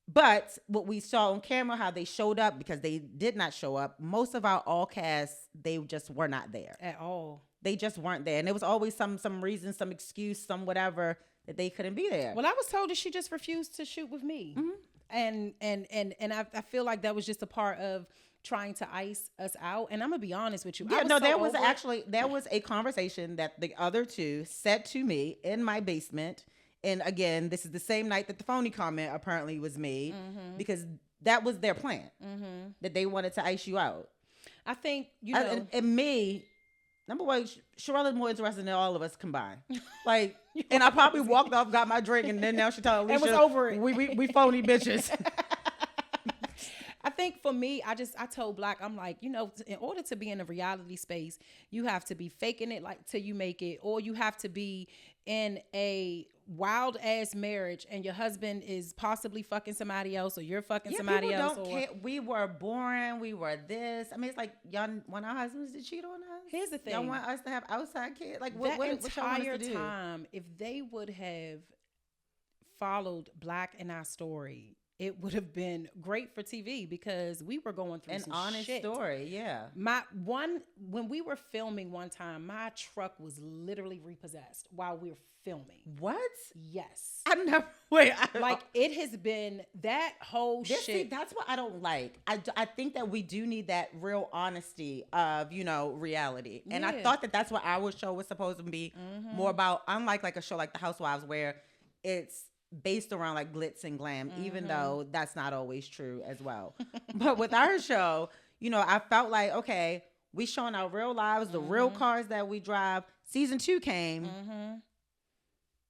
But what we saw on camera, how they showed up, because they did not show up. Most of our all casts, they just were not there at all. They just weren't there, and there was always some reason, some excuse, some whatever that they couldn't be there. Well, I was told that she just refused to shoot with me, and I feel like that was just a part of trying to ice us out. And I'm gonna be honest with you. Yeah, there was a conversation that the other two said to me in my basement. And again, this is the same night that the phony comment apparently was made, because that was their plan, that they wanted to ice you out. I think, and me, number one, Sherrell is more interested than all of us combined. Like, and I probably walked off, got my drink, and then now she told Alicia, and was over it. We phony bitches. I think for me, I told Black, I'm like, in order to be in a reality space, you have to be faking it like till you make it, or you have to be in a wild ass marriage and your husband is possibly fucking somebody else, or you're fucking somebody else. Don't care. We were boring. We were this. I mean, it's like y'all want our husbands to cheat on us. Here's the thing: y'all want us to have outside kids. Like what entire time, if they would have followed Black and our story, it would have been great for TV because we were going through An some honest shit. story, yeah. When we were filming one time, my truck was literally repossessed while we were filming. What? Yes. I never wait. It has been that whole shit. See, that's what I don't like. I think that we do need that real honesty of, reality. And I thought that that's what our show was supposed to be more about, unlike like a show like The Housewives where it's based around like glitz and glam, even though that's not always true as well. But with our show, I felt like, okay, we showing our real lives, the real cars that we drive. Season 2 came.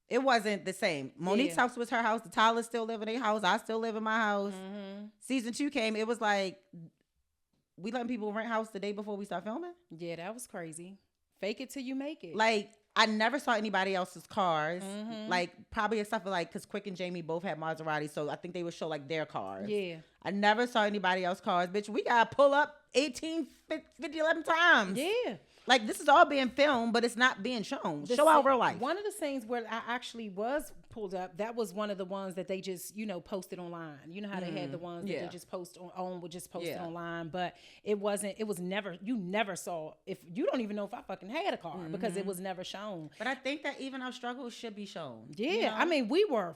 It wasn't the same. Monique's house was her house. The Tyler's still live in their house. I still live in my house. Season 2 came. It was like, we letting people rent house the day before we start filming. Yeah, that was crazy. Fake it till you make it. Like, I never saw anybody else's cars. Like, probably except for like, because Quick and Jamie both had Maserati, so I think they would show like their cars. Yeah. I never saw anybody else's cars. Bitch, we got to pull up 18, 50, 11 times. Yeah. Like, this is all being filmed, but it's not being shown. Show out real life. One of the scenes where I actually was pulled up, that was one of the ones that they just, posted online. You know how they had the ones that they just post would just post it online. But it was never, you never saw, if you don't even know if I fucking had a car because it was never shown. But I think that even our struggles should be shown. Yeah. I mean, we were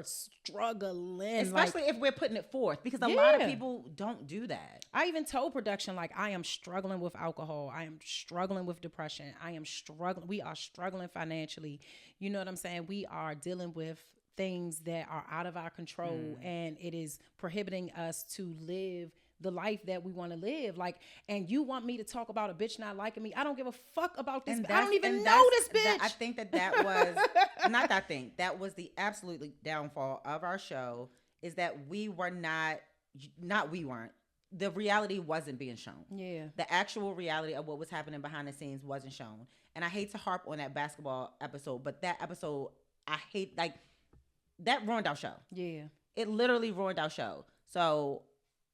struggling. Especially if we're putting it forth, because a lot of people don't do that. I even told production, like, I am struggling with alcohol. I am struggling with depression. We are struggling financially. You know what I'm saying? We are dealing with things that are out of our control, and it is prohibiting us to live the life that we want to live. Like, and you want me to talk about a bitch not liking me? I don't give a fuck about this. I don't even know this bitch. I think that was not that thing. That was the absolutely downfall of our show, is that we were not we weren't. The reality wasn't being shown. Yeah. The actual reality of what was happening behind the scenes wasn't shown. And I hate to harp on that basketball episode, but that episode, that ruined our show. Yeah. It literally ruined our show. So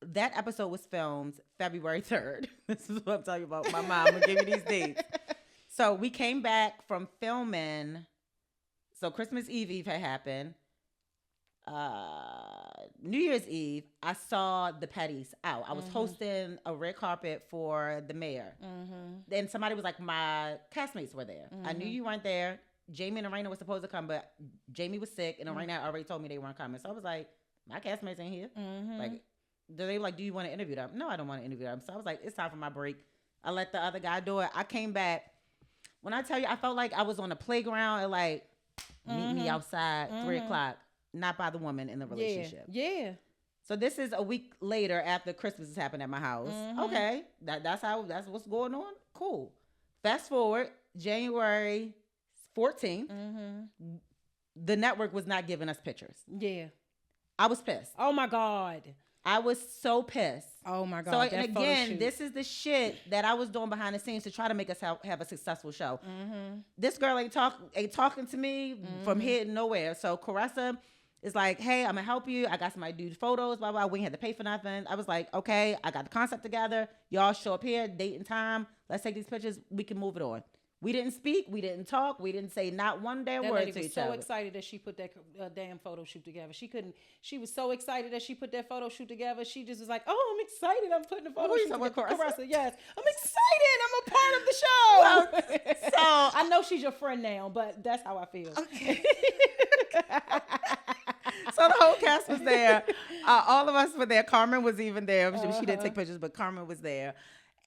that episode was filmed February 3rd. This is what I'm talking about. My mom will give you these dates. So we came back from filming. So Christmas Eve had happened. New Year's Eve, I saw the Petties out. I was hosting a red carpet for the mayor. Then somebody was like, my castmates were there. I knew you weren't there. Jamie and Arena were supposed to come, but Jamie was sick, and Arena already told me they weren't coming. So I was like, my castmates ain't here. Like, they were like, do you want to interview them? No, I don't want to interview them. So I was like, it's time for my break. I let the other guy do it. I came back. When I tell you, I felt like I was on a playground and like, meet me outside 3 o'clock. Not by the woman in the relationship. Yeah. So this is a week later after Christmas has happened at my house. Okay. That's what's going on. Cool. Fast forward, January 14th. The network was not giving us pictures. Yeah. I was pissed. Oh my God. I was so pissed. Oh my God. So, and again, this is the shit that I was doing behind the scenes to try to make us have a successful show. This girl ain't talking to me from here to nowhere. So Caressa is like, hey, I'm gonna help you. I got somebody to do photos, blah, blah. We ain't had to pay for nothing. I was like, okay, I got the concept together. Y'all show up here, date and time. Let's take these pictures. We can move it on. We didn't speak. We didn't talk. We didn't say not one damn word to each other. That lady was so excited that she put that damn photo shoot together. She was so excited that she put that photo shoot together. She just was like, oh, I'm excited. I'm putting the photo shoot together. Caressa, yes. I'm excited. I'm a part of the show. So I know she's your friend now, but that's how I feel. Okay. So the whole cast was there. All of us were there. Carmen was even there. She didn't take pictures, but Carmen was there.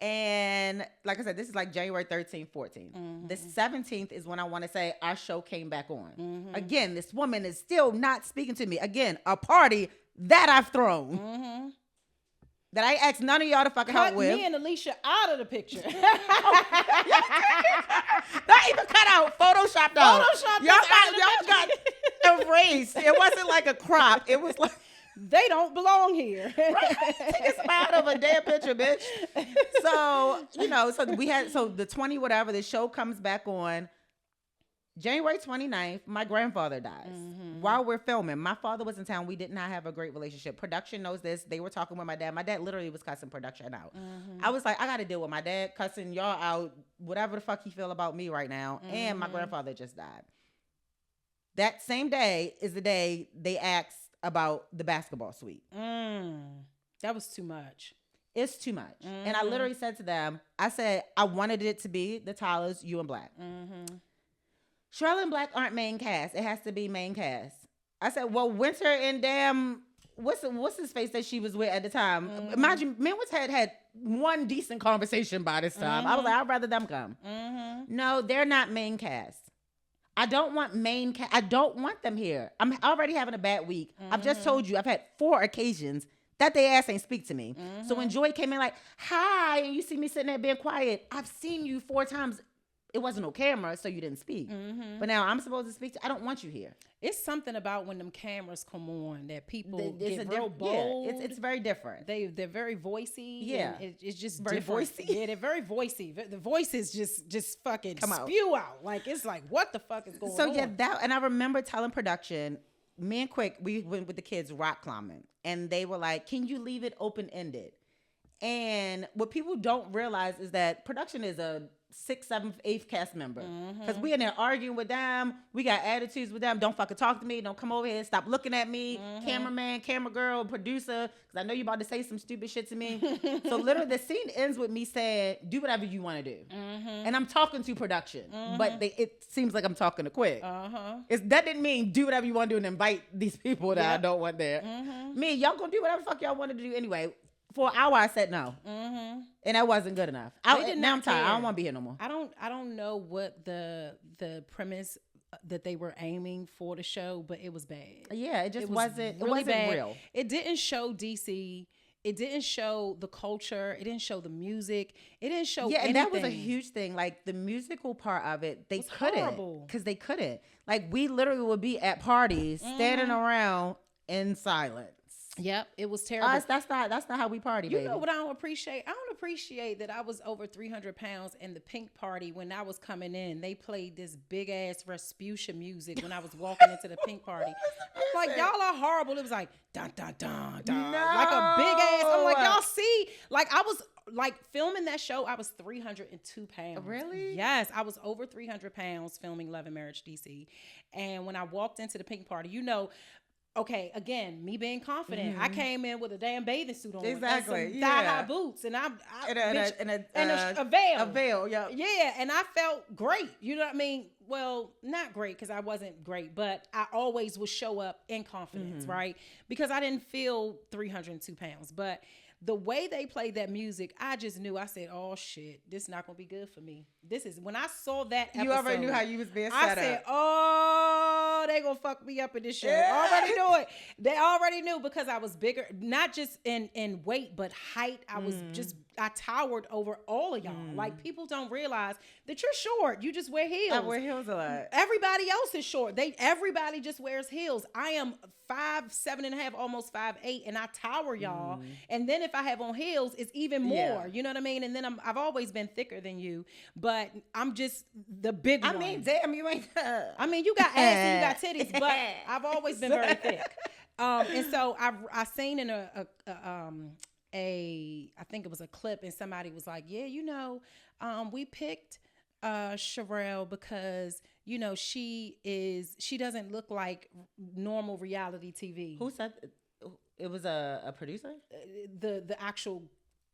And like I said, this is like January 13th, 14th. The 17th is when I want to say our show came back on. Again, this woman is still not speaking to me. Again, a party that I've thrown. That I asked none of y'all to fucking help with. Cut me and Alicia out of the picture. Not even cut out. Photoshopped out. Y'all got erased. It wasn't like a crop. It was like, they don't belong here. Right? Take a spot of a damn picture, bitch. So, so the 20 whatever, the show comes back on. January 29th, my grandfather dies while we're filming. My father was in town. We did not have a great relationship. Production knows this. They were talking with my dad. My dad literally was cussing production out. I was like, I got to deal with my dad cussing y'all out, whatever the fuck he feel about me right now. And my grandfather just died. That same day is the day they asked about the basketball suite. That was too much. It's too much. And I literally said to them, I said, I wanted it to be the Tyler's, you and Black. Sherrell and Black aren't main cast. It has to be main cast. I said, well, Winter and damn, what's his face that she was with at the time? Imagine, me and Winter had one decent conversation by this time. I was like, I'd rather them come. No, they're not main cast. I don't want main cast. I don't want them here. I'm already having a bad week. I've just told you, I've had 4 occasions that they ass ain't speak to me. So when Joy came in like, hi, and you see me sitting there being quiet, I've seen you 4 times. It wasn't on camera, so you didn't speak. But now I'm supposed to speak to, I don't want you here. It's something about when them cameras come on that people get real bold. Yeah, it's very different. They're very voicey. Yeah. It's just very different. voicey. Yeah, they're very voicey. The voices just fucking spew out. Like, it's like, what the fuck is going on? So yeah, and I remember telling production, me and Quick, we went with the kids rock climbing. And they were like, can you leave it open-ended? And what people don't realize is that production is a 6th, 7th, 8th cast member. Because we in there arguing with them. We got attitudes with them. Don't fucking talk to me. Don't come over here. Stop looking at me. Cameraman, camera girl, producer. Because I know you about to say some stupid shit to me. So literally the scene ends with me saying, do whatever you want to do. And I'm talking to production. But it seems like I'm talking to Quick. That didn't mean do whatever you want to do and invite these people that I don't want there. Me, y'all gonna do whatever the fuck y'all want to do anyway. For an hour, I said no, and that wasn't good enough. Now I'm tired. I don't want to be here no more. I don't know what the premise that they were aiming for the show, but it was bad. Yeah, it wasn't bad. real. It didn't show DC. It didn't show the culture. It didn't show the music. It didn't show anything. And that was a huge thing. Like the musical part of it, they couldn't because they couldn't. Like we literally would be at parties standing around in silence. Yep, it was terrible. That's not how we party, baby. You know what I don't appreciate? I don't appreciate that I was over 300 pounds in the pink party when I was coming in. They played this big ass Rasputia music when I was walking into the pink party. I'm like, y'all are horrible. It was like dun dun dun dun, like a big ass. I'm like, y'all see? Like I was like filming that show. I was 302 pounds. Really? Yes, I was over 300 pounds filming Love and Marriage DC. And when I walked into the pink party, you know. Okay, again, me being confident. I came in with a damn bathing suit on, exactly, and some thigh-high boots, and a veil. A veil, yeah. Yeah, and I felt great. You know what I mean? Well, not great because I wasn't great, but I always would show up in confidence, right? Because I didn't feel 302 pounds, but the way they played that music, I just knew. I said, "Oh shit, this is not gonna be good for me." This is when I saw that episode. You already knew how you was being set up. I said, "Oh, they gonna fuck me up in this show." Yeah. Already knew it. They already knew because I was bigger, not just in weight, but height. I was I towered over all of y'all. Like people don't realize that you're short. You just wear heels. I wear heels a lot. Everybody else is short. Everybody just wears heels. I am 5'7.5", almost 5'8", and I tower y'all. And then if I have on heels, it's even more. Yeah. You know what I mean? And then I've always been thicker than you, but I'm just the big one. I mean, damn, you ain't. I mean, you got ass and you got titties, but I've always been very thick. And so I seen in I think it was a clip, and somebody was like, "Yeah, you know, we picked Sherrell because you know she doesn't look like normal reality TV." Who said it was a producer? The actual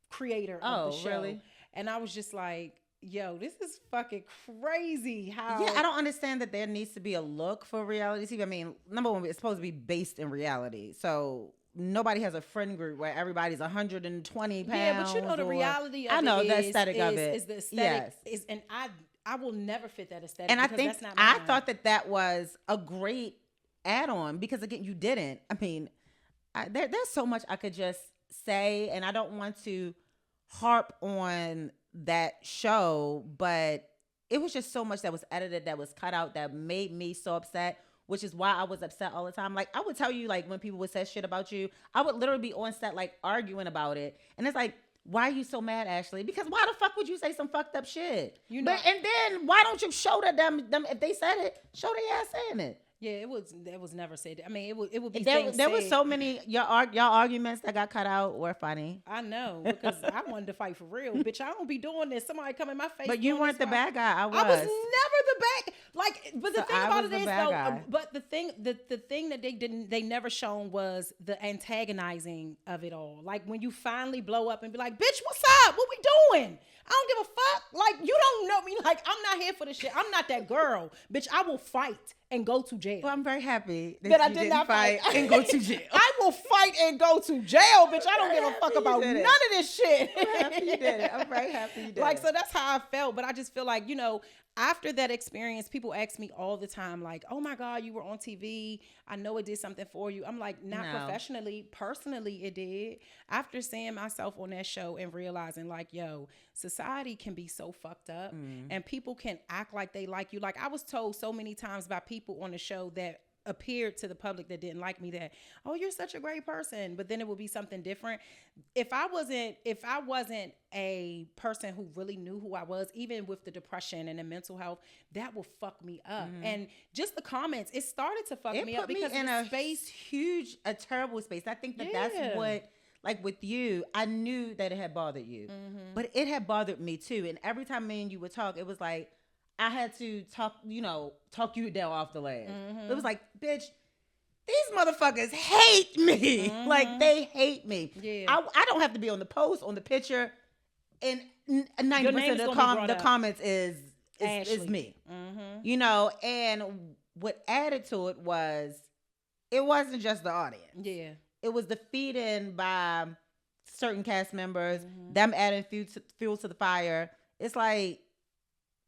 creator of the show. Really? And I was just like, yo, this is fucking crazy. How? Yeah, I don't understand that there needs to be a look for reality TV. I mean, number one, it's supposed to be based in reality, so nobody has a friend group where everybody's 120 pounds. Yeah, but you know the reality of the aesthetic of it is the aesthetic is, and I will never fit that aesthetic. And I think that's not mine. I thought that was a great add-on because again, you didn't. I mean, there's so much I could just say, and I don't want to harp on that show, but it was just so much that was edited, that was cut out, that made me so upset, which is why I was upset all the time. Like, I would tell you, like, when people would say shit about you, I would literally be on set, like, arguing about it. And it's like, why are you so mad, Ashley? Because why the fuck would you say some fucked up shit? You know, and then why don't you show them if they said it, show their ass saying it? Yeah, it was never said. I mean, it would be there was so many y'all arguments that got cut out were funny. I know, because I wanted to fight for real, bitch. I don't be doing this. Somebody come in my face. But you weren't the bad guy. I was never the bad. Like, but the So thing I about was it the is bad though, guy. but the thing that they never shown was the antagonizing of it all. Like when you finally blow up and be like, bitch, what's up? What we doing? I don't give a fuck. Like, you don't know me. Like, I'm not here for the shit. I'm not that girl. Bitch, I will fight and go to jail. Well, I'm very happy that I you did didn't not fight and go to jail. I will fight and go to jail, bitch. I don't give a fuck happy you about did none it. of this shit. I'm happy you did it. I'm very happy you did Like, it. so that's how I felt. But I just feel like, after that experience, people ask me all the time, like, oh my God, you were on TV. I know it did something for you. I'm like, not No. professionally. Personally, it did. After seeing myself on that show and realizing, like, yo, society can be so fucked up and people can act like they like you. Like, I was told so many times by people on the show that appeared to the public that didn't like me that, oh, you're such a great person, but then it would be something different. If I wasn't a person who really knew who I was, even with the depression and the mental health, that will fuck me up. And just the comments, it started to fuck me up because in of a space, a terrible space. I think that's Yeah. what, like with you, I knew that it had bothered you, but it had bothered me too. And every time me and you would talk, it was like, I had to talk you down off the ledge. It was like, bitch, these motherfuckers hate me. Like, they hate me. Yeah. I don't have to be on the post, on the picture, and 90% of the comments is me. And what added to it wasn't just the audience. Yeah. It was the feed in by certain cast members, them adding fuel to the fire. It's like,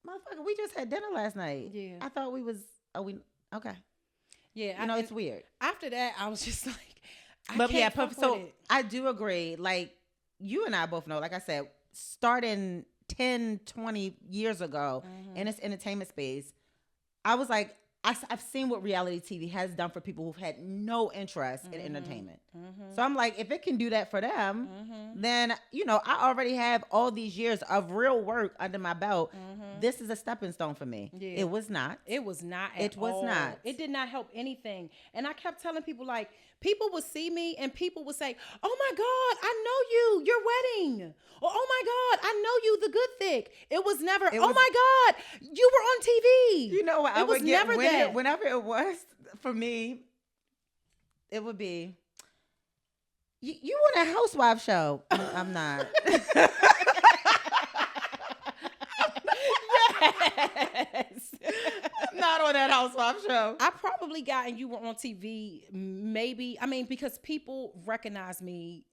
motherfucker, we just had dinner last night. Yeah. I thought okay. Yeah. It's weird. After that, I was just like, So I do agree. Like, you and I both know, like I said, starting 10, 20 years ago in this entertainment space, I was like, I've seen what reality TV has done for people who've had no interest in entertainment. So I'm like, if it can do that for them, then, I already have all these years of real work under my belt. This is a stepping stone for me. Yeah. It was not. It was not at all. It was not. It did not help anything. And I kept telling people, like, people would see me and people would say, oh my God, I know you, your wedding. Or, oh my God, I know you, the good thick. It was never, my God, you were on TV. You know what? It was never that. Whenever it was, for me, it would be, you on a housewife show. I'm not. Yes. I'm not on that housewife show. I probably got, and you were on TV, maybe, because people recognize me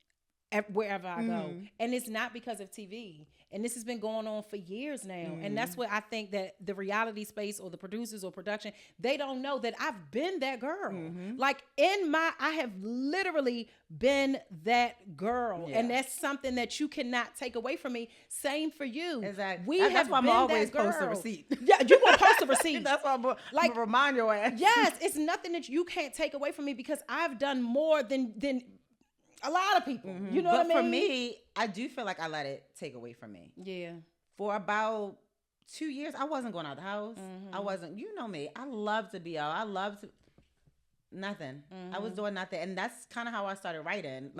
wherever I go. And it's not because of TV. And this has been going on for years now. And that's what I think that the reality space or the producers or production, they don't know that I've been that girl. Like I have literally been that girl. Yeah. And that's something that you cannot take away from me. Same for you. Exactly. That's why I'm always post a receipt. Yeah, you're going to post a receipt. That's why I'm going to remind your ass. Yes, it's nothing that you can't take away from me because I've done more than a lot of people. You know what I mean? But for me, I do feel like I let it take away from me. Yeah. For about 2 years, I wasn't going out the house. I wasn't, you know me. I love to be out. I love to, nothing. I was doing nothing. And that's kind of how I started writing,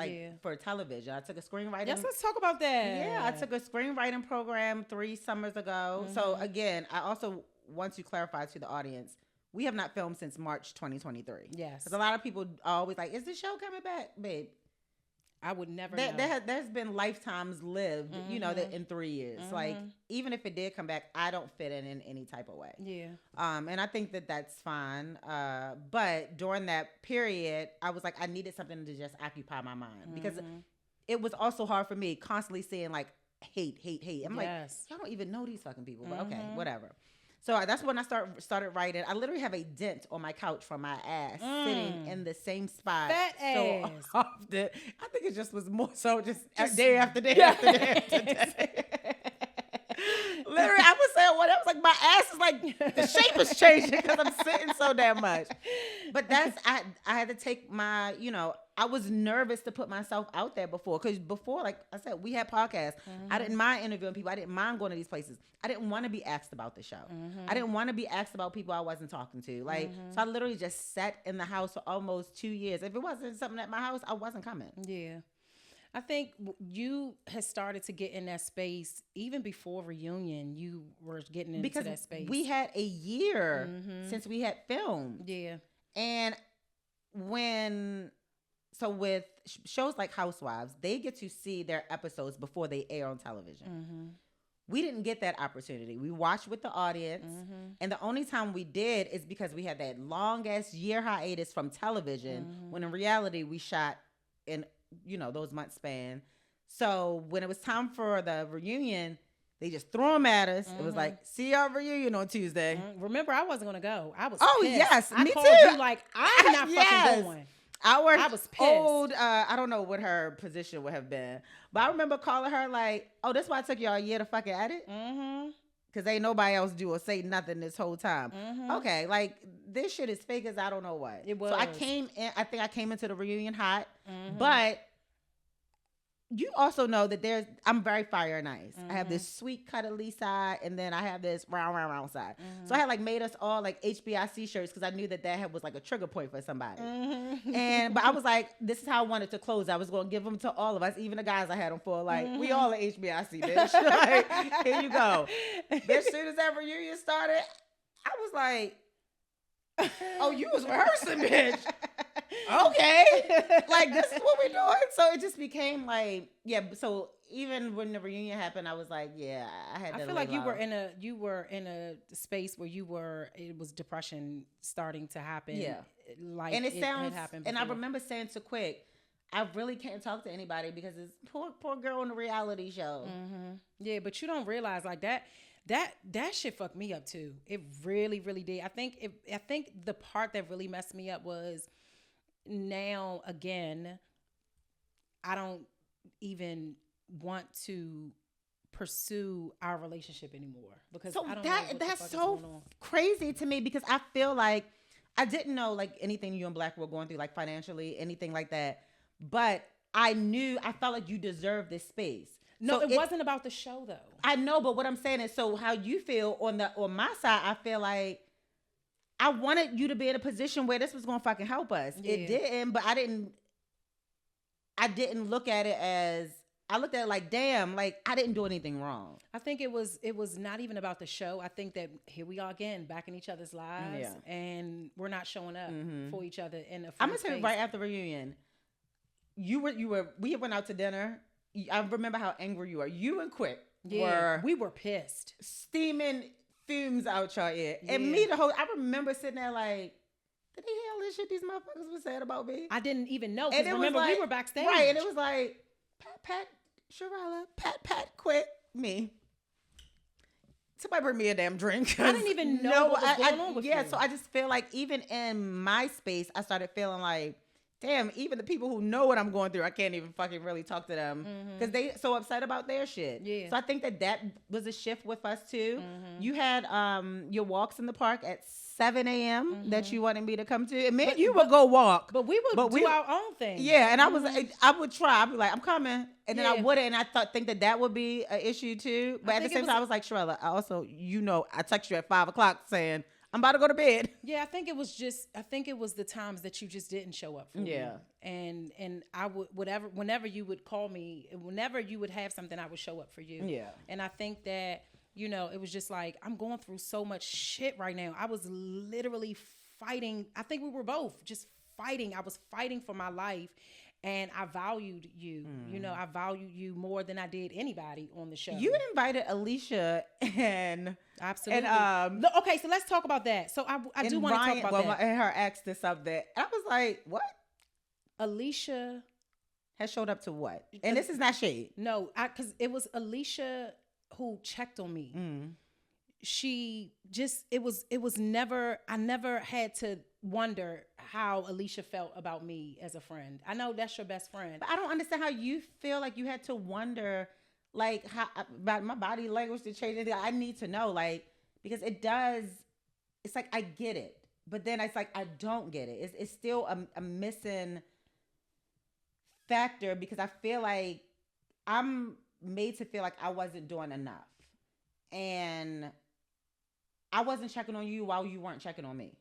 for television. I took a screenwriting. Yes, let's talk about that. Yeah, I took a screenwriting program 3 summers ago. So again, I also want to clarify to the audience, we have not filmed since March 2023. Yes. Because a lot of people are always like, is this show coming back, babe? I would never know. There's been lifetimes lived, that in 3 years. Like, even if it did come back, I don't fit in any type of way. Yeah. And I think that that's fine. But during that period, I was like, I needed something to just occupy my mind. Because it was also hard for me constantly seeing, like, hate. I'm like, I don't even know these fucking people. But okay, whatever. So that's when I started writing. I literally have a dent on my couch from my ass sitting in the same spot. Fat ass. So often. I think it just was more so just day after day after day after day. Literally, I was saying whatever. Like my ass is like the shape is changing because I'm sitting so damn much. But I had to take my, I was nervous to put myself out there before. Because before, like I said, we had podcasts. I didn't mind interviewing people. I didn't mind going to these places. I didn't want to be asked about the show. I didn't want to be asked about people I wasn't talking to. Like, so I literally just sat in the house for almost 2 years. If it wasn't something at my house, I wasn't coming. Yeah. I think you had started to get in that space even before reunion. You were getting into because that space. we had a year since we had filmed. Yeah. And with shows like Housewives, they get to see their episodes before they air on television. We didn't get that opportunity. We watched with the audience, and the only time we did is because we had that long ass year hiatus from television. When in reality, we shot in those months span. So when it was time for the reunion, they just threw them at us. It was like, see y'all reunion on Tuesday. Remember, I wasn't gonna go. I was. Oh pissed. yes, I me called too. you like I'm not fucking going. I was pissed. old, I don't know what her position would have been, but I remember calling her like, "Oh, that's why it took y'all a year to fucking edit, because ain't nobody else do or say nothing this whole time." Okay, like this shit is fake as I don't know what. It was. So I think I came into the reunion hot, but you also know that I'm very fire and ice. I have this sweet cuddly side, and then I have this round side. So I had like made us all like HBIC shirts because I knew that was like a trigger point for somebody. But I was like, this is how I wanted to close. I was going to give them to all of us, even the guys I had them for. Like, we all are HBIC, bitch. Like, here you go. But as soon as that reunion started, I was like, oh, you was rehearsing, bitch. Okay. Like, this is what we're doing. So it just became like, yeah. So even when the reunion happened, I was like, yeah, I had to. I feel like you were in a space where it was depression starting to happen. Yeah. Like, and it sounds, had happened and before. I remember saying to Quick, I really can't talk to anybody because it's poor girl on the reality show. Yeah, but you don't realize like that shit fucked me up too. It really, really did. I think the part that really messed me up was now again, I don't even want to pursue our relationship anymore because So I don't know what the that's fuck is so going on. crazy to me because I feel like I didn't know like anything you and Black were going through like financially, anything like that. But I felt like you deserved this space. No, so it wasn't about the show though. I know, but what I'm saying is, so how you feel on my side, I feel like I wanted you to be in a position where this was going to fucking help us. Yeah. It didn't, but I didn't look at it as, I looked at it like, damn, like I didn't do anything wrong. I think it was not even about the show. I think that here we are again, back in each other's lives, and we're not showing up for each other in a. I'm gonna tell you right after the reunion, we went out to dinner. I remember how angry you were. You and Quick we were pissed, steaming fumes out your ear, and I remember sitting there like, did they hear all this shit these motherfuckers were saying about me? I didn't even know. And remember, we were backstage, right? And it was like, pat, Sherrell, pat, Quick, me. Somebody bring me a damn drink. I didn't even know what was going on with you. Yeah, so I just feel like even in my space, I started feeling like, damn, even the people who know what I'm going through, I can't even fucking really talk to them because they so upset about their shit. Yeah. So I think that was a shift with us too. You had your walks in the park at 7 a.m. that you wanted me to come to. And me and you would go walk. But we would do our own thing. Yeah, and I would try. I'd be like, I'm coming. And then I wouldn't. And I think that would be an issue too. But at the same time, I was like, Sherrell, I also, I text you at 5 o'clock saying, I'm about to go to bed. Yeah, I think it was the times that you just didn't show up for me. Yeah. And I would, whenever you would call me, whenever you would have something, I would show up for you. Yeah. And I think that, it was just like, I'm going through so much shit right now. I was literally fighting. I think we were both just fighting. I was fighting for my life. And I valued you. I valued you more than I did anybody on the show. You invited Alicia and absolutely. And okay, so let's talk about that. So I do want to talk about that. And her ex did something. And I was like, what? Alicia has showed up to what? And this is not shade. No, because it was Alicia who checked on me. She just it was never. I never had to wonder how Alicia felt about me as a friend. I know that's your best friend, but I don't understand how you feel like you had to wonder, like how about my body language to change. I need to know, like, because it does. It's like I get it, but then it's like I don't get it. It's still a missing factor because I feel like I'm made to feel like I wasn't doing enough, and I wasn't checking on you while you weren't checking on me.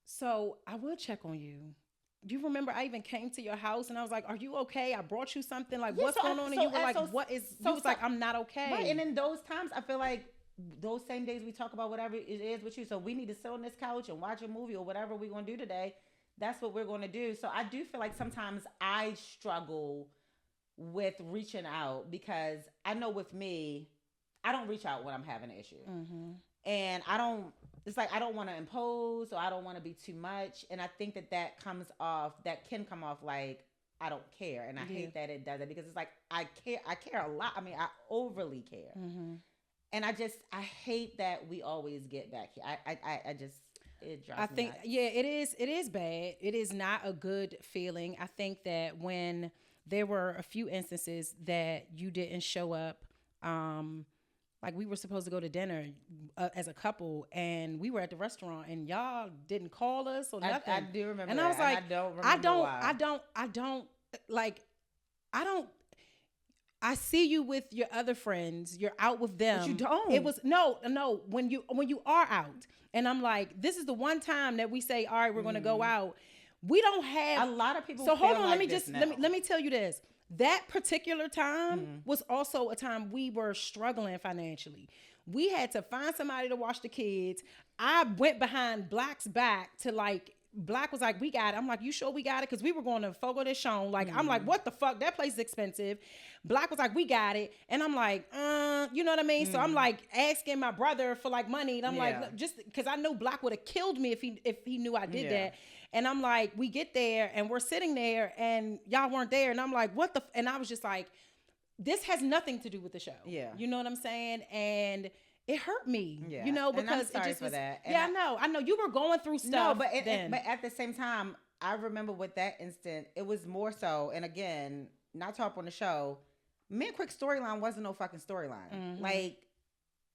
So I would check on you, do you remember I even came to your house and I was like, "Are you okay? I brought you something. Like, Yeah, what's going on?" And you were like, "What is?" so You was like, "I'm not okay." Right, and in those times, I feel like those same days we talk about whatever it is with you. So we need to sit on this couch and watch a movie or whatever we're gonna do today. That's what we're gonna do. So I do feel like sometimes I struggle with reaching out because I know with me, I don't reach out when I'm having an issue, and I don't. It's like I don't want to impose or I don't want to be too much, and I think that comes off. That can come off like I don't care, and I hate that it does it because it's like I care a lot. I mean, I overly care, and I hate that we always get back here. I just it drives me nuts. Yeah, it is bad. It is not a good feeling. I think that when there were a few instances that you didn't show up, like we were supposed to go to dinner as a couple, and we were at the restaurant, and y'all didn't call us or nothing. I do remember, and that, I was like, and I don't remember why. I don't. I see you with your other friends. You're out with them. But you don't. It was no. When you are out, and I'm like, this is the one time that we say, all right, we're going to go out. We don't have a lot of people. So hold on. Like let me tell you this. That particular time was also a time we were struggling financially. We had to find somebody to watch the kids. I went behind Black's back to like. Black was like, we got it. I'm like, you sure we got it? Because we were going to Fogo de Chão. Like, I'm like, what the fuck? That place is expensive. Black was like, we got it. And I'm like, you know what I mean? So I'm like asking my brother for like money. And I'm like, just because I know Black would have killed me if he knew I did that. And I'm like, we get there and we're sitting there and y'all weren't there. And I'm like, what the? And I was just like, this has nothing to do with the show. Yeah. You know what I'm saying? And it hurt me, you know, because and I'm sorry it just for was. That. And I know you were going through stuff. No, then. But at the same time, I remember with that instant, it was more so. And again, not talk on the show. Me and Quick storyline wasn't no fucking storyline. Like,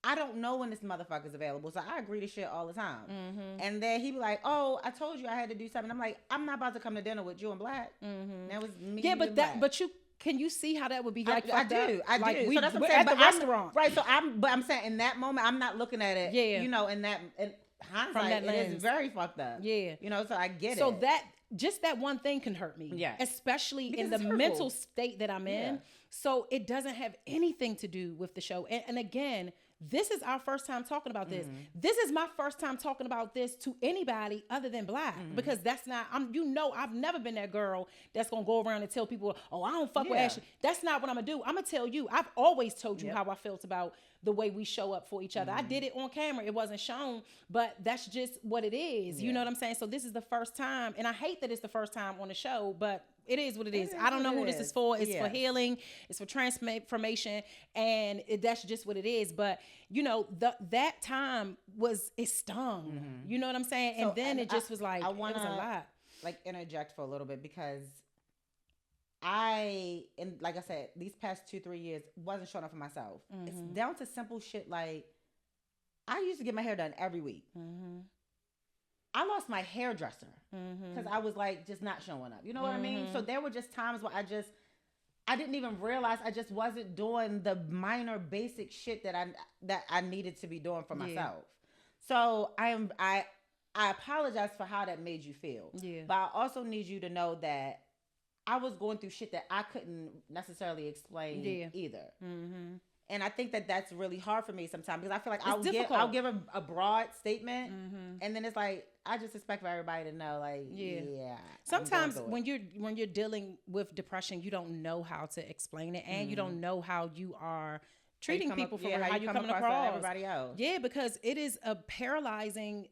I don't know when this motherfucker's available, so I agree to shit all the time. And then he be like, "Oh, I told you I had to do something." I'm like, "I'm not about to come to dinner with you and Black." That was me. Yeah, but you. Can you see how that would be like? I do. Like so that's what I'm saying. At the restaurant, right? So I'm saying in that moment, I'm not looking at it. Yeah. You know, in hindsight, from that it is very fucked up. Yeah. You know, so I get it. So that one thing can hurt me. Yeah. Especially because in the mental state that I'm in. Yeah. So it doesn't have anything to do with the show. And again, this is our first time talking about this. This is my first time talking about this to anybody other than Black, because that's not, I've never been that girl that's going to go around and tell people, oh, I don't fuck with Ashley. That's not what I'm going to do. I'm going to tell you, I've always told you how I felt about the way we show up for each other. I did it on camera. It wasn't shown, but that's just what it is. You know what I'm saying? So this is the first time, and I hate that it's the first time on the show, but it is what it is. I don't know who this is for. It's for healing. It's for transformation. And that's just what it is. But, you know, that time it stung. You know what I'm saying? So, and then it just was like, it was a lot. Like, interject for a little bit, because like I said, these past 2-3 years wasn't showing up for myself. It's down to simple shit like, I used to get my hair done every week. I lost my hairdresser because I was like just not showing up. You know what I mean? So there were just times where I didn't even realize I just wasn't doing the minor basic shit that I needed to be doing for myself. So I apologize for how that made you feel. Yeah. But I also need you to know that I was going through shit that I couldn't necessarily explain either. And I think that's really hard for me sometimes, because I feel like I'll give a broad statement, and then it's like I just expect for everybody to know, like, Sometimes when you're dealing with depression, you don't know how to explain it, and you don't know how you are treating people for how you're coming across everybody else. Yeah, because it is a paralyzing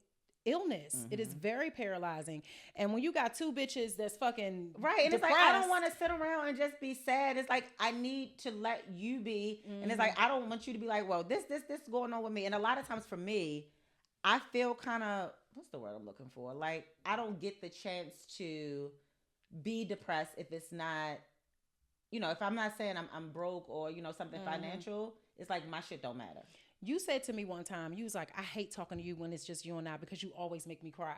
illness. It is very paralyzing. And when you got two bitches that's fucking right, and depressed, it's like I don't want to sit around and just be sad. It's like I need to let you be, and it's like I don't want you to be like, well, this going on with me. And a lot of times for me, I feel kind of, what's the word I'm looking for? Like I don't get the chance to be depressed if it's not, you know, if I'm not saying I'm broke or, you know, something financial. It's like my shit don't matter. You said to me one time, you was like, I hate talking to you when it's just you and I, because you always make me cry.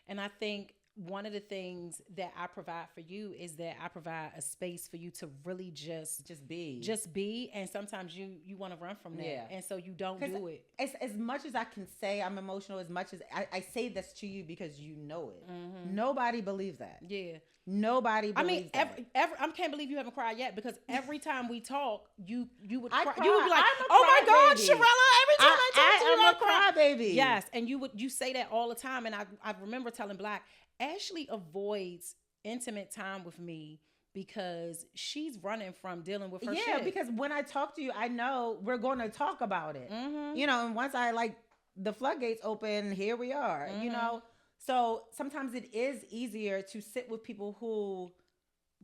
And I think one of the things that I provide for you is that I provide a space for you to really just be. And sometimes you want to run from that. Yeah. And so you don't do it. As much as I can say I'm emotional, as much as I say this to you because you know it. Nobody believes that. Yeah. Nobody believes that. I can't believe you haven't cried yet, because every time we talk, you would cry. cry. You would be like, I'm a "Oh my God, crybaby. Sherrell, every time I talk to you, I'm I cry." a crybaby. Yes, and you say that all the time. And I remember telling Black, Ashley avoids intimate time with me because she's running from dealing with her shit. Yeah, because when I talk to you, I know we're going to talk about it. You know, and once I the floodgates open, here we are, you know. So sometimes it is easier to sit with people who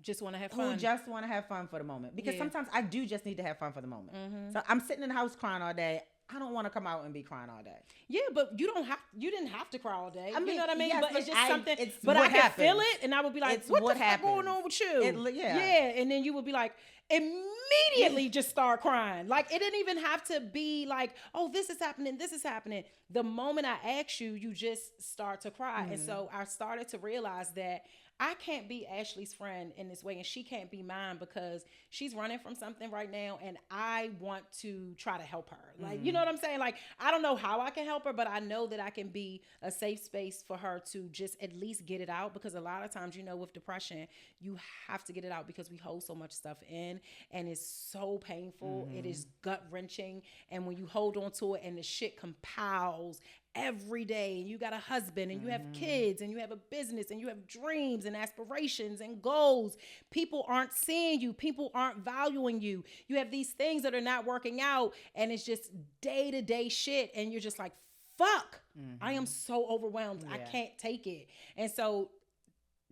just want to have fun. Who just want to have fun for the moment. Because sometimes I do just need to have fun for the moment. So I'm sitting in the house crying all day. I don't want to come out and be crying all day. Yeah, but you didn't have to cry all day. I mean, you know what I mean? yes, but it's just something. It's but what I could happens. feel it, and I would be like, It's what what the fuck happens. going on with you? Yeah. And then you would be like, immediately just start crying. Like, it didn't even have to be like, oh, this is happening, this is happening. The moment I ask you, you just start to cry. And so I started to realize that I can't be Ashley's friend in this way, and she can't be mine, because she's running from something right now, and I want to try to help her. Like, you know what I'm saying? Like, I don't know how I can help her, but I know that I can be a safe space for her to just at least get it out, because a lot of times, you know, with depression, you have to get it out because we hold so much stuff in, and it's so painful. It is gut-wrenching, and when you hold on to it and the shit compiles every day, and you got a husband, and you have kids, and you have a business, and you have dreams and aspirations and goals. People aren't seeing you. People aren't valuing you. You have these things that are not working out, and it's just day-to-day shit, and you're just like, fuck, I am so overwhelmed. I can't take it. And so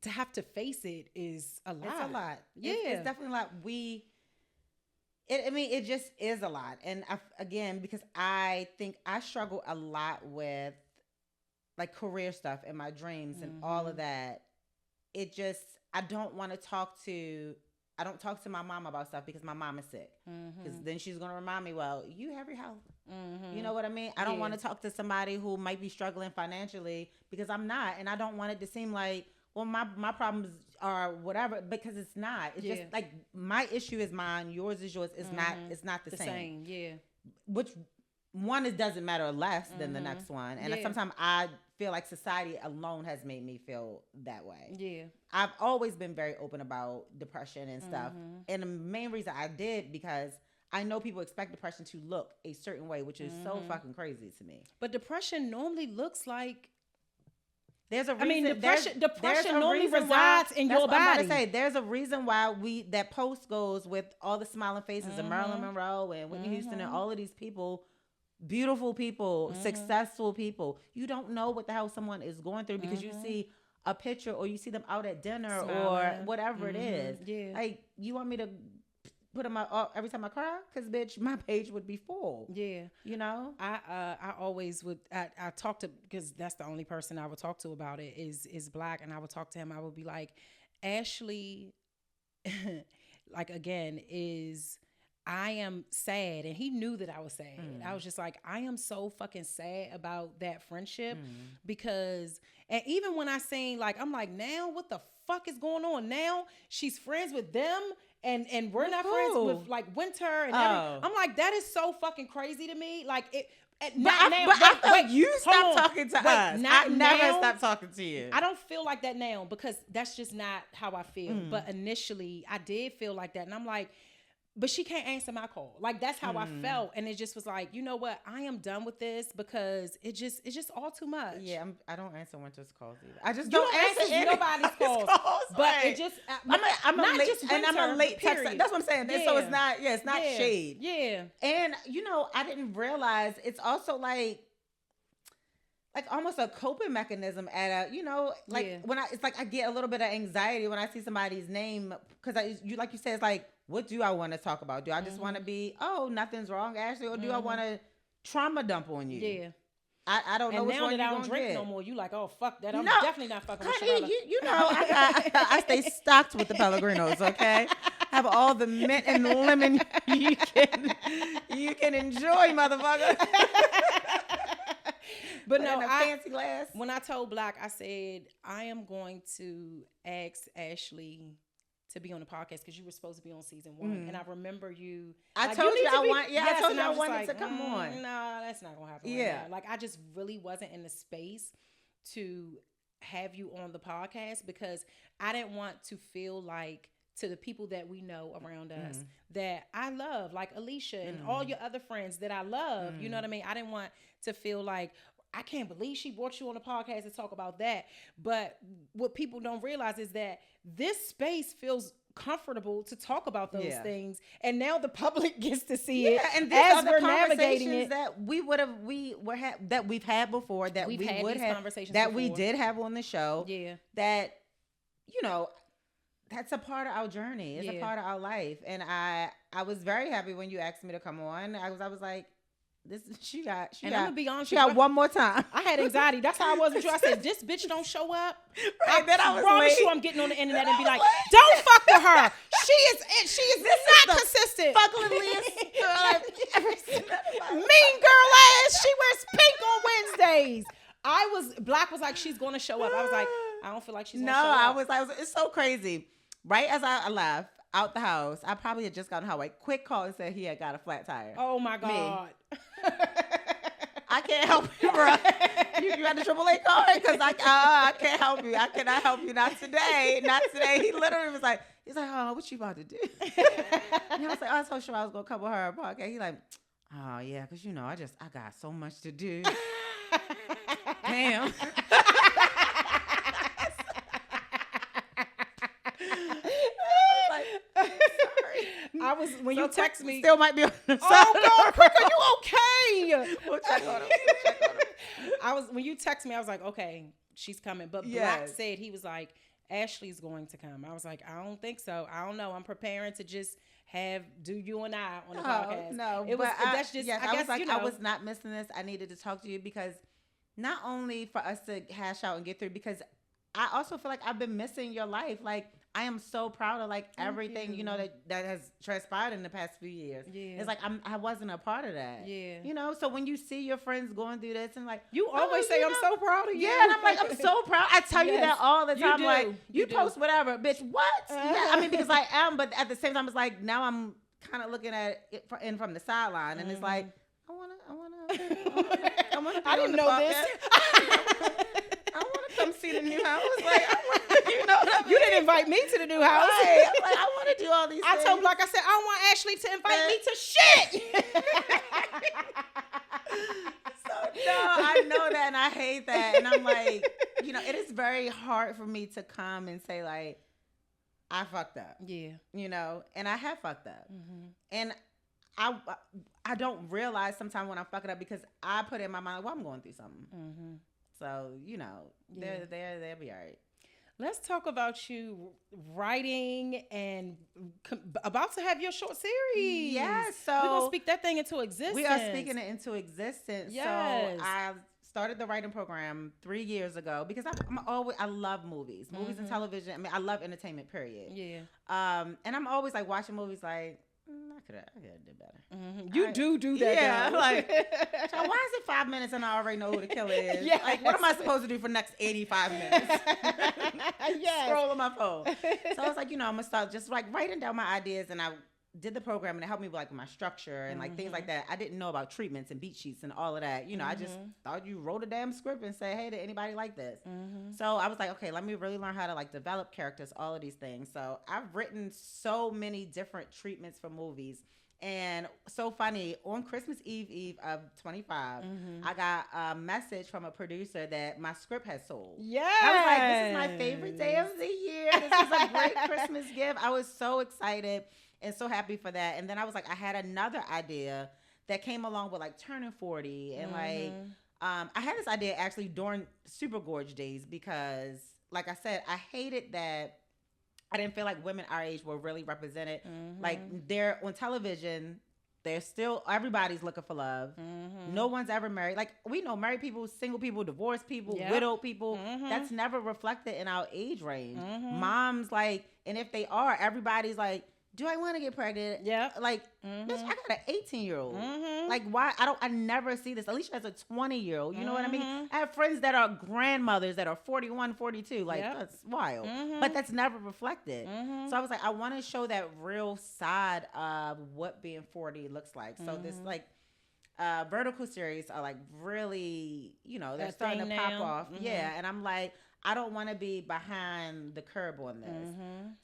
to have to face it is a lot. It's a lot. Yeah. It's definitely a lot. It just is a lot. And again, because I think I struggle a lot with like career stuff and my dreams and all of that. I don't talk to my mom about stuff because my mom is sick. Because then she's going to remind me, well, you have your health. You know what I mean? I don't want to talk to somebody who might be struggling financially because I'm not. And I don't want it to seem like, well, my problems are whatever, because it's not. It's just like my issue is mine, yours is yours. It's not the same. Yeah. Which one doesn't matter less than the next one. And sometimes I feel like society alone has made me feel that way. Yeah. I've always been very open about depression and stuff. And the main reason I did, because I know people expect depression to look a certain way, which is so fucking crazy to me. But depression normally looks like, there's a reason. I mean, depression normally reason resides in your body. I'm about to say, there's a reason why that post goes with all the smiling faces of Marilyn Monroe and Whitney Houston and all of these people, beautiful people, successful people. You don't know what the hell someone is going through because you see a picture or you see them out at dinner or whatever it is. Yeah. Like, you want me to put them out every time I cry? Because, bitch, my page would be full. Yeah. You know? I always would, I talk to, because that's the only person I would talk to about it is Black. And I would talk to him. I would be like, Ashley, like, again, I am sad. And he knew that I was sad. I was just like, I am so fucking sad about that friendship because, and even when I seen, like, I'm like, now what the fuck is going on? Now she's friends with them and we're not friends with, like, Winter and I'm like, that is so fucking crazy to me. Like, it. You stopped talking to us. I never stopped talking to you. I don't feel like that now because that's just not how I feel. But initially, I did feel like that, and I'm like, but she can't answer my call. Like, that's how I felt. And it just was like, you know what? I am done with this because it's just all too much. Yeah, I don't answer Winter's calls either. I just don't answer nobody's calls. But right. It just, I'm not a late, just Winter, and I'm a late period. texter. That's what I'm saying. Yeah. So it's not shade. Yeah. And, you know, I didn't realize it's also like almost a coping mechanism at a, you know, like when it's like I get a little bit of anxiety when I see somebody's name because like you said, it's like, what do I want to talk about? Do I just want to be, oh, nothing's wrong, Ashley? Or do I want to trauma dump on you? Yeah. I don't know and which now one that I you don't drink get. no more, you like, oh, fuck that. I'm definitely not fucking with Honey, Sherrell. you know, I stay stocked with the Pellegrinos, okay? Have all the mint and lemon you can enjoy, motherfucker. But Put no, in a fancy glass. when I told Black, I said, I am going to ask Ashley to be on the podcast because you were supposed to be on season 1. And I remember you. I like, told you need I to be- want. Yeah, Yes, I told and you I was just wanted like, to come on. No, that's not gonna happen. Yeah. Right now. Like I just really wasn't in the space to have you on the podcast because I didn't want to feel like to the people that we know around us that I love, like Alicia and all your other friends that I love. You know what I mean? I didn't want to feel like I can't believe she brought you on the podcast to talk about that. But what people don't realize is that this space feels comfortable to talk about those things, and now the public gets to see it. And these as are the we're navigating conversations it. that that we've had before, that We've we had would these have, conversations that we before. did have on the show. Yeah. That that's a part of our journey. It's a part of our life, and I was very happy when you asked me to come on. I was like, she got. I'm gonna be honest. She got one more time. I had anxiety. That's how I was with you. I said, "This bitch don't show up." Right, then I was promise late. you, I'm getting on the internet and be like, "Don't fuck with her. She is not consistent. Fuckleliest girl I've ever seen. Mean girl ass. She wears pink on Wednesdays." Black was like, "She's gonna show up." I was like, "I don't feel like she's gonna show up." I was it's so crazy. Right as I left out the house, I probably had just gotten highway. Quick call and said he had got a flat tire. Oh my God. I can't help you, bro. You had the AAA card? Because I can't help you. I cannot help you. Not today. Not today. He literally was like, oh, what you about to do? And I was like, I was so sure I was going to cover her podcast. He's like, oh, yeah, because, I got so much to do. Damn. When you text me, still might be on the side. Oh God, are you okay? We'll check on him. When you text me, I was like, okay, she's coming. But Black said, he was like, Ashley's going to come. I was like, I don't think so. I don't know. I'm preparing to just do you and I on the podcast. No, it was. That's just. Yes, I guess, was like, I was not missing this. I needed to talk to you because not only for us to hash out and get through, because I also feel like I've been missing your life. Like, I am so proud of everything that has transpired in the past few years. Yeah. It's like I wasn't a part of that. Yeah. So when you see your friends going through this and you always say I'm so proud of you. Yeah, and I'm like, I'm so proud. I tell you that all the time. You do. Like you post whatever, bitch. What? Yeah, I mean, because I am, but at the same time, it's like now I'm kind of looking at it from the sideline, and it's like I wanna. I didn't know this. I want to come see the new house. Like, you didn't invite me to the new house. Right. I'm like, I want to do all these things. I told Black, I said, I don't want Ashley to invite me to shit. No, I know that, and I hate that. And I'm like, it is very hard for me to come and say, like, I fucked up. Yeah. And I have fucked up. Mm-hmm. And I don't realize sometimes when I'm fucking up because I put in my mind, well, I'm going through something. Mm-hmm. So, they'll be all right. Let's talk about you writing and about to have your short series. Yes. So we're going to speak that thing into existence. We are speaking it into existence. Yes. So I started the writing program 3 years ago because I love movies. Movies and television. I mean, I love entertainment, period. Yeah. And I'm always like watching movies like, I could have did better. Mm-hmm. You do that. Yeah. Like, so why is it 5 minutes and I already know who the killer is? Yes. Like, what am I supposed to do for the next 85 minutes? Yes. Scroll on my phone. So I was like, I'm going to start just like writing down my ideas, and I did the program, and it helped me with like my structure and like things like that. I didn't know about treatments and beat sheets and all of that. I just thought you wrote a damn script and say, hey, did anybody like this? So I was like, okay, let me really learn how to like develop characters, all of these things. So I've written so many different treatments for movies. And so funny, on Christmas Eve of 25, I got a message from a producer that my script had sold. Yeah. I was like, this is my favorite day of the year. This is a great Christmas gift. I was so excited and so happy for that. And then I was like, I had another idea that came along with like turning 40. And I had this idea actually during SuperGorge days because, like I said, I hated that I didn't feel like women our age were really represented. Like they're on television, they're still, everybody's looking for love. No one's ever married. Like we know married people, single people, divorced people, widowed people. That's never reflected in our age range. Moms, like, and if they are, everybody's like, do I want to get pregnant? Yeah. Like, bitch, I got an 18-year-old. Like, why? I never see this. Alicia has a 20-year-old. You know what I mean? I have friends that are grandmothers that are 41, 42. Like, that's wild. But that's never reflected. So I was like, I want to show that real side of what being 40 looks like. So this, like, vertical series are like really, you know, they're starting to pop off. Yeah. And I'm like, I don't want to be behind the curb on this.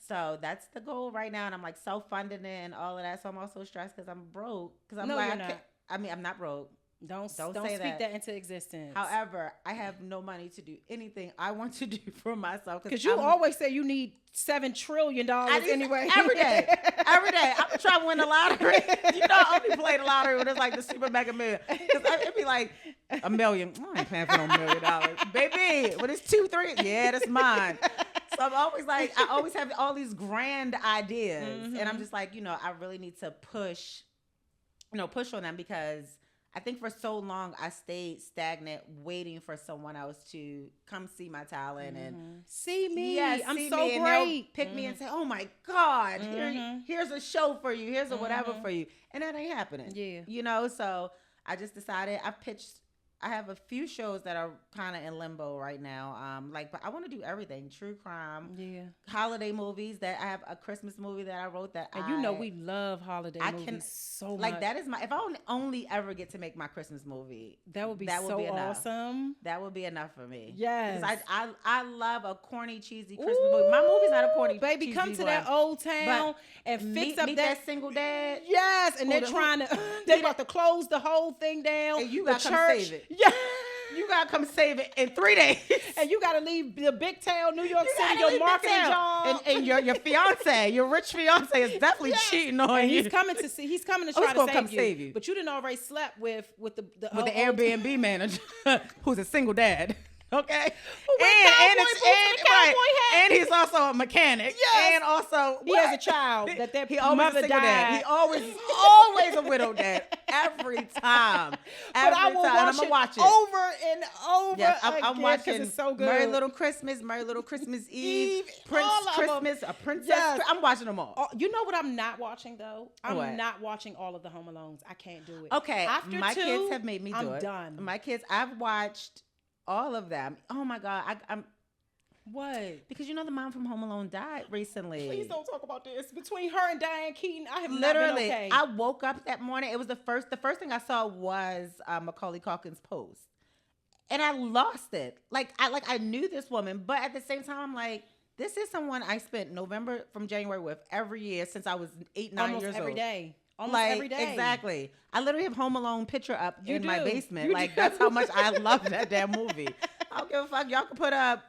So that's the goal right now. And I'm like self-funding it and all of that. So I'm also stressed because I'm broke. Because I'm No, like, you're not. I mean, I'm not broke. Don't say speak that into existence. However, I have no money to do anything I want to do for myself. Because you always say you need $7 trillion anyway. Every day. I'm trying to win the lottery. You know, I only play the lottery when it's like the super mega million. Because it'd be like $1 million. I ain't paying for no $1 million. Baby, when it's 2, 3, yeah, that's mine. So I'm always like, I always have all these grand ideas. And I'm just like, you know, I really need to push on them because I think for so long I stayed stagnant waiting for someone else to come see my talent and see me. Yes, I'm see so me, great. Pick me and say, "Oh my God, here's a show for you. Here's a whatever for you," and that ain't happening. Yeah, you know. So I just decided I have a few shows that are kind of in limbo right now. But I want to do everything: true crime, holiday movies. That I have a Christmas movie that I wrote that. And you know we love holiday movies so much. Like that is if I only ever get to make my Christmas movie, that would be so awesome. That would be enough for me. Yes, I love a corny, cheesy Christmas movie. My movie's not a corny, baby. Cheesy Come to one. that old town and fix up that single dad. Yes, and they're trying to. They about to close the whole thing down. And you got to come save it. Yeah. You gotta come save it in 3 days, and you gotta leave the big town, New York City, your marketing job, and your fiance, your rich fiance, is definitely cheating on you. He's coming to try to save you. But you didn't already slept with the Airbnb manager, who's a single dad. Okay, and he's also a mechanic. Yes. And also he has a child that their mother died. Dad. He always a widow dad every time. But I will watch it over and over. Yes, I'm watching it's so good. Merry Little Christmas Eve, Prince Christmas, a Princess. Yes. I'm watching them all. You know what I'm not watching though? I'm not watching all of the Home Alones. I can't do it. Okay, my kids have made me do it. I'm done. My kids, I've watched all of them. Oh my God. I'm what? Because you know the mom from Home Alone died recently. Please don't talk about this. Between her and Diane Keaton, I have literally not been okay. I woke up that morning. It was the first thing I saw was Macaulay Culkin's post. And I lost it. I knew this woman, but at the same time I'm like, this is someone I spent November from January with every year since I was 8, 9 years old. Every day. Almost every day. Exactly. I literally have Home Alone picture up in my basement. That's how much I love that damn movie. I don't give a fuck. Y'all can put up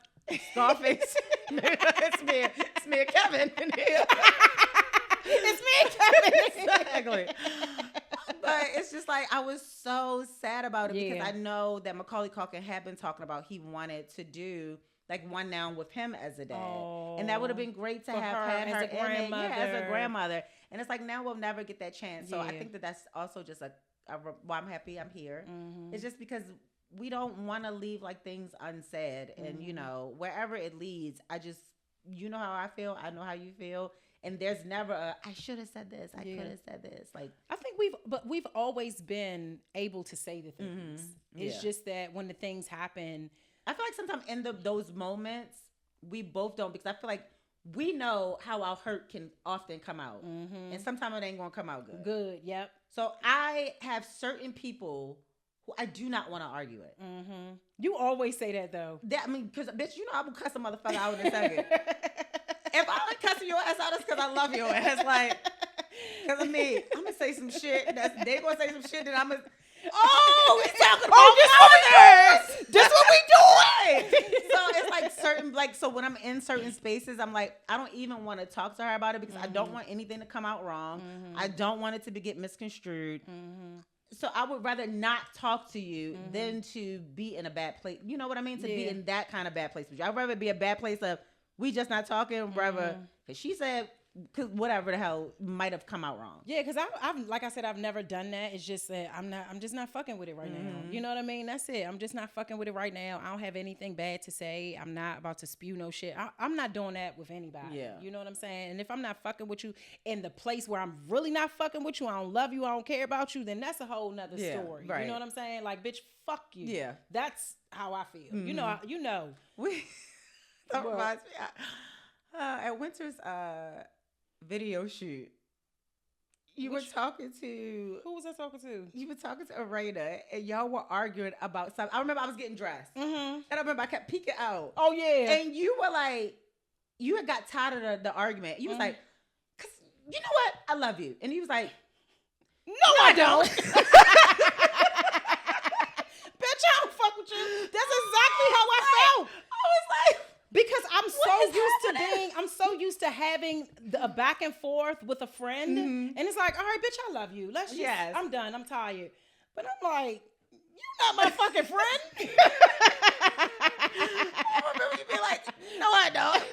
Scarface. It's me and Kevin in here. It's me and Kevin. Exactly. But it's just like I was so sad about it because I know that Macaulay Culkin had been talking about he wanted to do like one now with him as a dad. And that would have been great to have had her as a grandmother. And it's like now we'll never get that chance. So I think that's also just I'm happy I'm here. It's just because we don't want to leave like things unsaid. And you know, wherever it leads, you know how I feel. I know how you feel. And there's never I should have said this. I could have said this. Like I think we've always been able to say the things. It's just that when the things happen, I feel like sometimes in those moments we both don't, because I feel like we know how our hurt can often come out, and sometimes it ain't gonna come out good. Good, yep. So I have certain people who I do not want to argue with. You always say that though. Because bitch, you know I will cuss a motherfucker out in a second. If I ain't cussing your ass out, it's because I love your ass. Like, because of me, I'm gonna say some shit. They gonna say some shit that I'm gonna. Oh, we talking about others. This what we doing. So it's like certain, so when I'm in certain spaces, I'm like, I don't even want to talk to her about it because I don't want anything to come out wrong. I don't want it to get misconstrued. So I would rather not talk to you than to be in a bad place. You know what I mean? To be in that kind of bad place with you. I'd rather be a bad place of we just not talking, brother. Because she said because whatever the hell might have come out wrong. Yeah, because I've like I said, I've never done that. It's just that I'm just not fucking with it right now. You know what I mean? That's it. I'm just not fucking with it right now. I don't have anything bad to say. I'm not about to spew no shit. I'm not doing that with anybody. Yeah. You know what I'm saying? And if I'm not fucking with you in the place where I'm really not fucking with you, I don't love you, I don't care about you, then that's a whole nother story. Right. You know what I'm saying? Like, bitch, fuck you. Yeah. That's how I feel. You know. That reminds me. At Winter's video shoot, you were talking to... Who was I talking to? You were talking to Arena, and y'all were arguing about something. I remember I was getting dressed. And I remember I kept peeking out. Oh, yeah. And you were like... You had got tired of the argument. You was like, because you know what? I love you. And he was like... No, I don't. Bitch, I don't fuck with you. That's exactly how I felt. I was like... Because I'm so used to having a back and forth with a friend, and it's like, all right, bitch, I love you. Let's just, I'm done. I'm tired. But I'm like, you not my fucking friend. I remember you being like, no, I don't.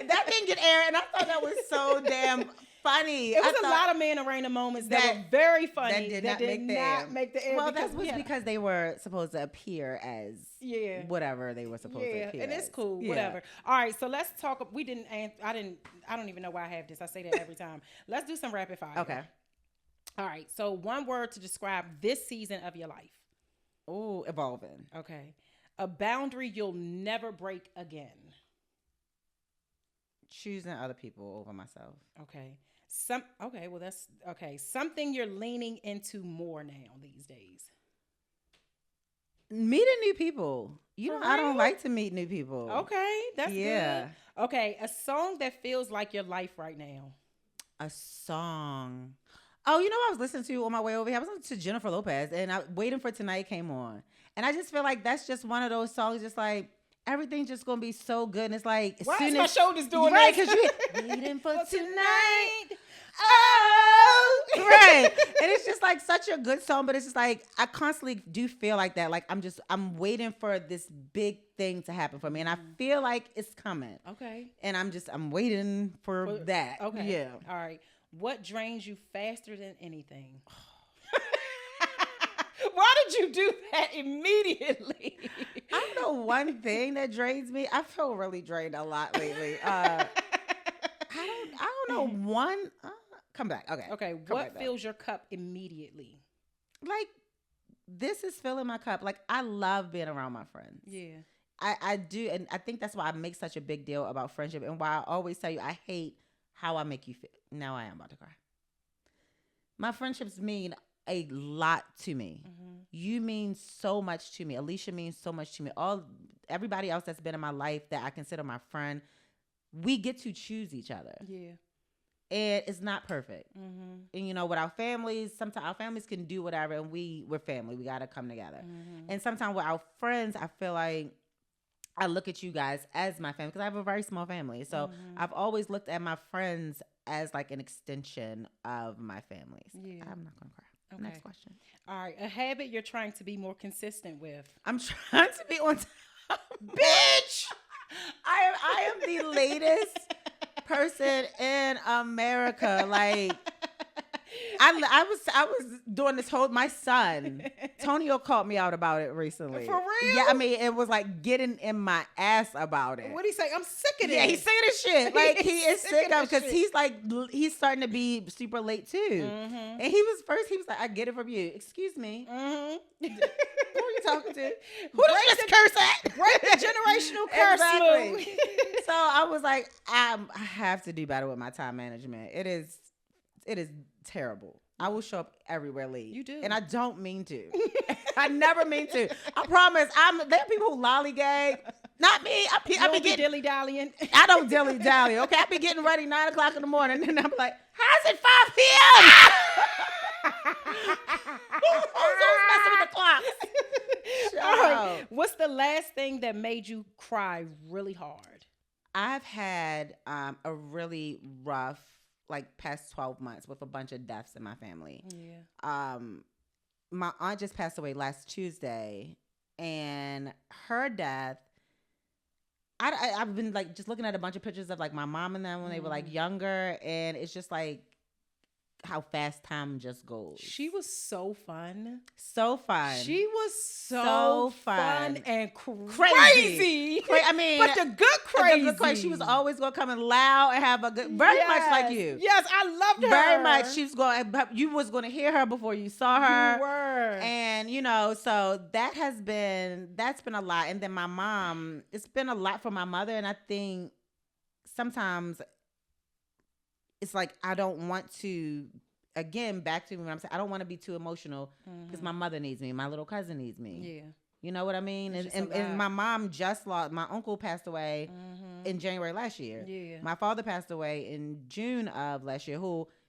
That didn't get aired, and I thought that was so damn funny. It was a lot of me and Arena moments that were very funny. That did not make the air. Well, that was because they were supposed to appear as whatever they were supposed to appear and it's as. cool, whatever. All right, so let's talk. I don't even know why I have this. I say that every time. Let's do some rapid fire. Okay. All right, so one word to describe this season of your life. Oh, evolving. Okay. A boundary you'll never break again. Choosing other people over myself. Okay. Something you're leaning into more now these days. Meeting new people. I don't like to meet new people. Okay, that's good. Okay, a song that feels like your life right now. A song. Oh, you know what I was listening to on my way over here? I was listening to Jennifer Lopez, and Waiting for Tonight came on. And I just feel like that's just one of those songs, just like, everything's just going to be so good. And it's like, why is my shoulders doing right, that? because you're waiting for tonight. Oh, right. And it's just like such a good song, but it's just like, I constantly do feel like that. Like, I'm waiting for this big thing to happen for me. And I feel like it's coming. Okay. And I'm waiting for that. Okay. Yeah. All right. What drains you faster than anything? Why did you do that immediately? I don't know one thing that drains me. I feel really drained a lot lately. I don't know one. Come back. Okay. Okay. What fills your cup immediately? Like, this is filling my cup. Like, I love being around my friends. Yeah. I do. And I think that's why I make such a big deal about friendship, and why I always tell you I hate how I make you feel. Now I am about to cry. My friendships mean a lot to me. You mean so much to me. Alicia means so much to me. Everybody else that's been in my life that I consider my friend, we get to choose each other. Yeah. And it's not perfect. And with our families, sometimes our families can do whatever, and we're family. We got to come together. And sometimes with our friends, I feel like I look at you guys as my family, because I have a very small family. So I've always looked at my friends as like an extension of my families. Yeah. I'm not going to cry. Okay. Next question. All right. A habit you're trying to be more consistent with. I'm trying to be on time. Bitch! I am the latest person in America. Like, I was doing this whole, my son, Tonio called me out about it recently. For real? Yeah, I mean, it was like getting in my ass about it. What'd he say? I'm sick of this. Yeah, he's sick of this shit. Like, he is sick of it, because he's starting to be super late too. And he was like, I get it from you. Excuse me. Who are you talking to? Who did you just curse at? Break the generational curse. Exactly. So I was like, I have to do better with my time management. It is terrible. I will show up everywhere late. You do. And I don't mean to. I never mean to. I promise. There are people who lollygag. Not me. I be getting dilly-dallying. I don't dilly-dally. Okay, I be getting ready 9 o'clock in the morning, and I'm like, how's it 5 p.m.? Who's messing with the clocks? All right. What's the last thing that made you cry really hard? I've had a really rough, like, past 12 months with a bunch of deaths in my family. Yeah. My aunt just passed away last Tuesday, and her death, I've been like just looking at a bunch of pictures of like my mom and them when they were like younger, and it's just like how fast time just goes. She was so fun. So fun. She was so fun and crazy. I mean, but the good crazy. The good crazy. She was always gonna come in loud and have a good, very much like you. Yes, I loved her very much. She was going. You was going to hear her before you saw her. You were, and so that's been a lot. And then my mom, it's been a lot for my mother, and I think sometimes it's like I don't want to, again, back to when I'm saying I don't want to be too emotional because my mother needs me. My little cousin needs me. Yeah. You know what I mean? And my mom just lost, my uncle passed away in January last year. Yeah. My father passed away in June of last year,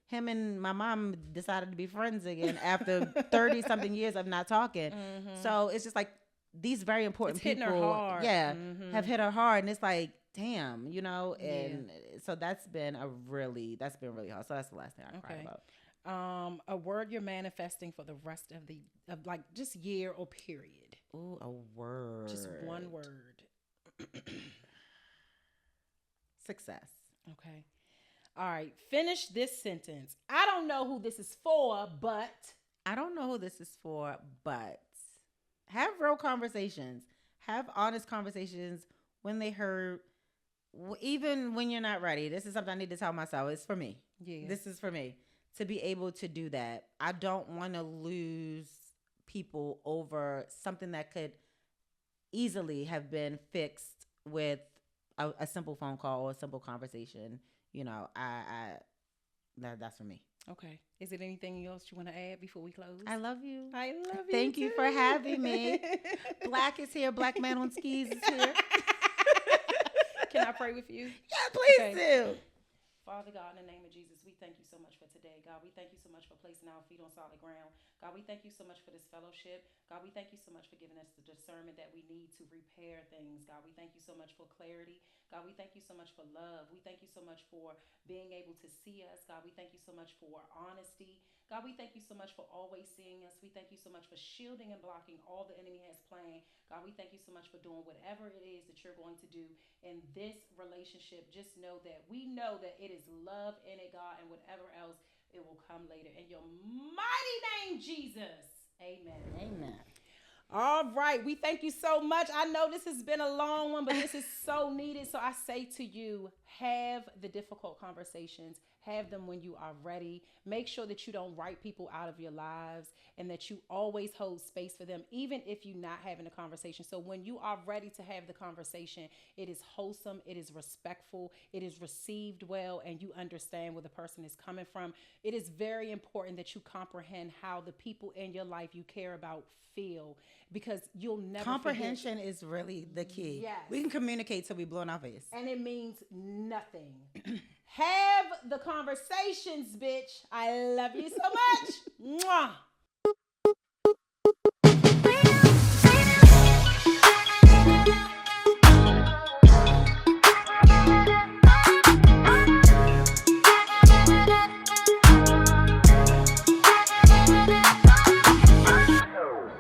him and my mom decided to be friends again after 30 something years of not talking. So it's just like these very important people. Hitting her hard. Yeah. Have hit her hard. And it's like, damn, and so that's been really hard. So that's the last thing I cried about. A word you're manifesting for the rest of like just year or period. Ooh, a word. Just one word. Success. Okay. All right. Finish this sentence. I don't know who this is for, but. I don't know who this is for, but. Have real conversations. Have honest conversations when they hurt. Even when you're not ready. This is something I need to tell myself. It's for me. Yeah. This is for me. To be able to do that. I don't want to lose people over something that could easily have been fixed with a simple phone call or a simple conversation. That's for me. Okay. Is it anything else you want to add before we close? I love you. I love you. Thank you for having me. Black is here. Black man on skis is here. Can I pray with you? Yeah, please do. Father God, in the name of Jesus, we thank you so much for today. God, we thank you so much for placing our feet on solid ground. God, we thank you so much for this fellowship. God, we thank you so much for giving us the discernment that we need to repair things. God, we thank you so much for clarity. God, we thank you so much for love. We thank you so much for being able to see us. God, we thank you so much for honesty. God, we thank you so much for always seeing us. We thank you so much for shielding and blocking all the enemy has planned. God, we thank you so much for doing whatever it is that you're going to do in this relationship. Just know that we know that it is love in it, God, and whatever else, it will come later. In your mighty name, Jesus. Amen. Amen. All right. We thank you so much. I know this has been a long one, but this is so needed. So I say to you, have the difficult conversations. Have them when you are ready. Make sure that you don't write people out of your lives and that you always hold space for them, even if you're not having a conversation. So when you are ready to have the conversation, it is wholesome, it is respectful, it is received well, and you understand where the person is coming from. It is very important that you comprehend how the people in your life you care about feel, because you'll never comprehension is really the key. Yes. We can communicate till we blow in our face. And it means nothing. Have the conversations, bitch. I love you so much. Mwah.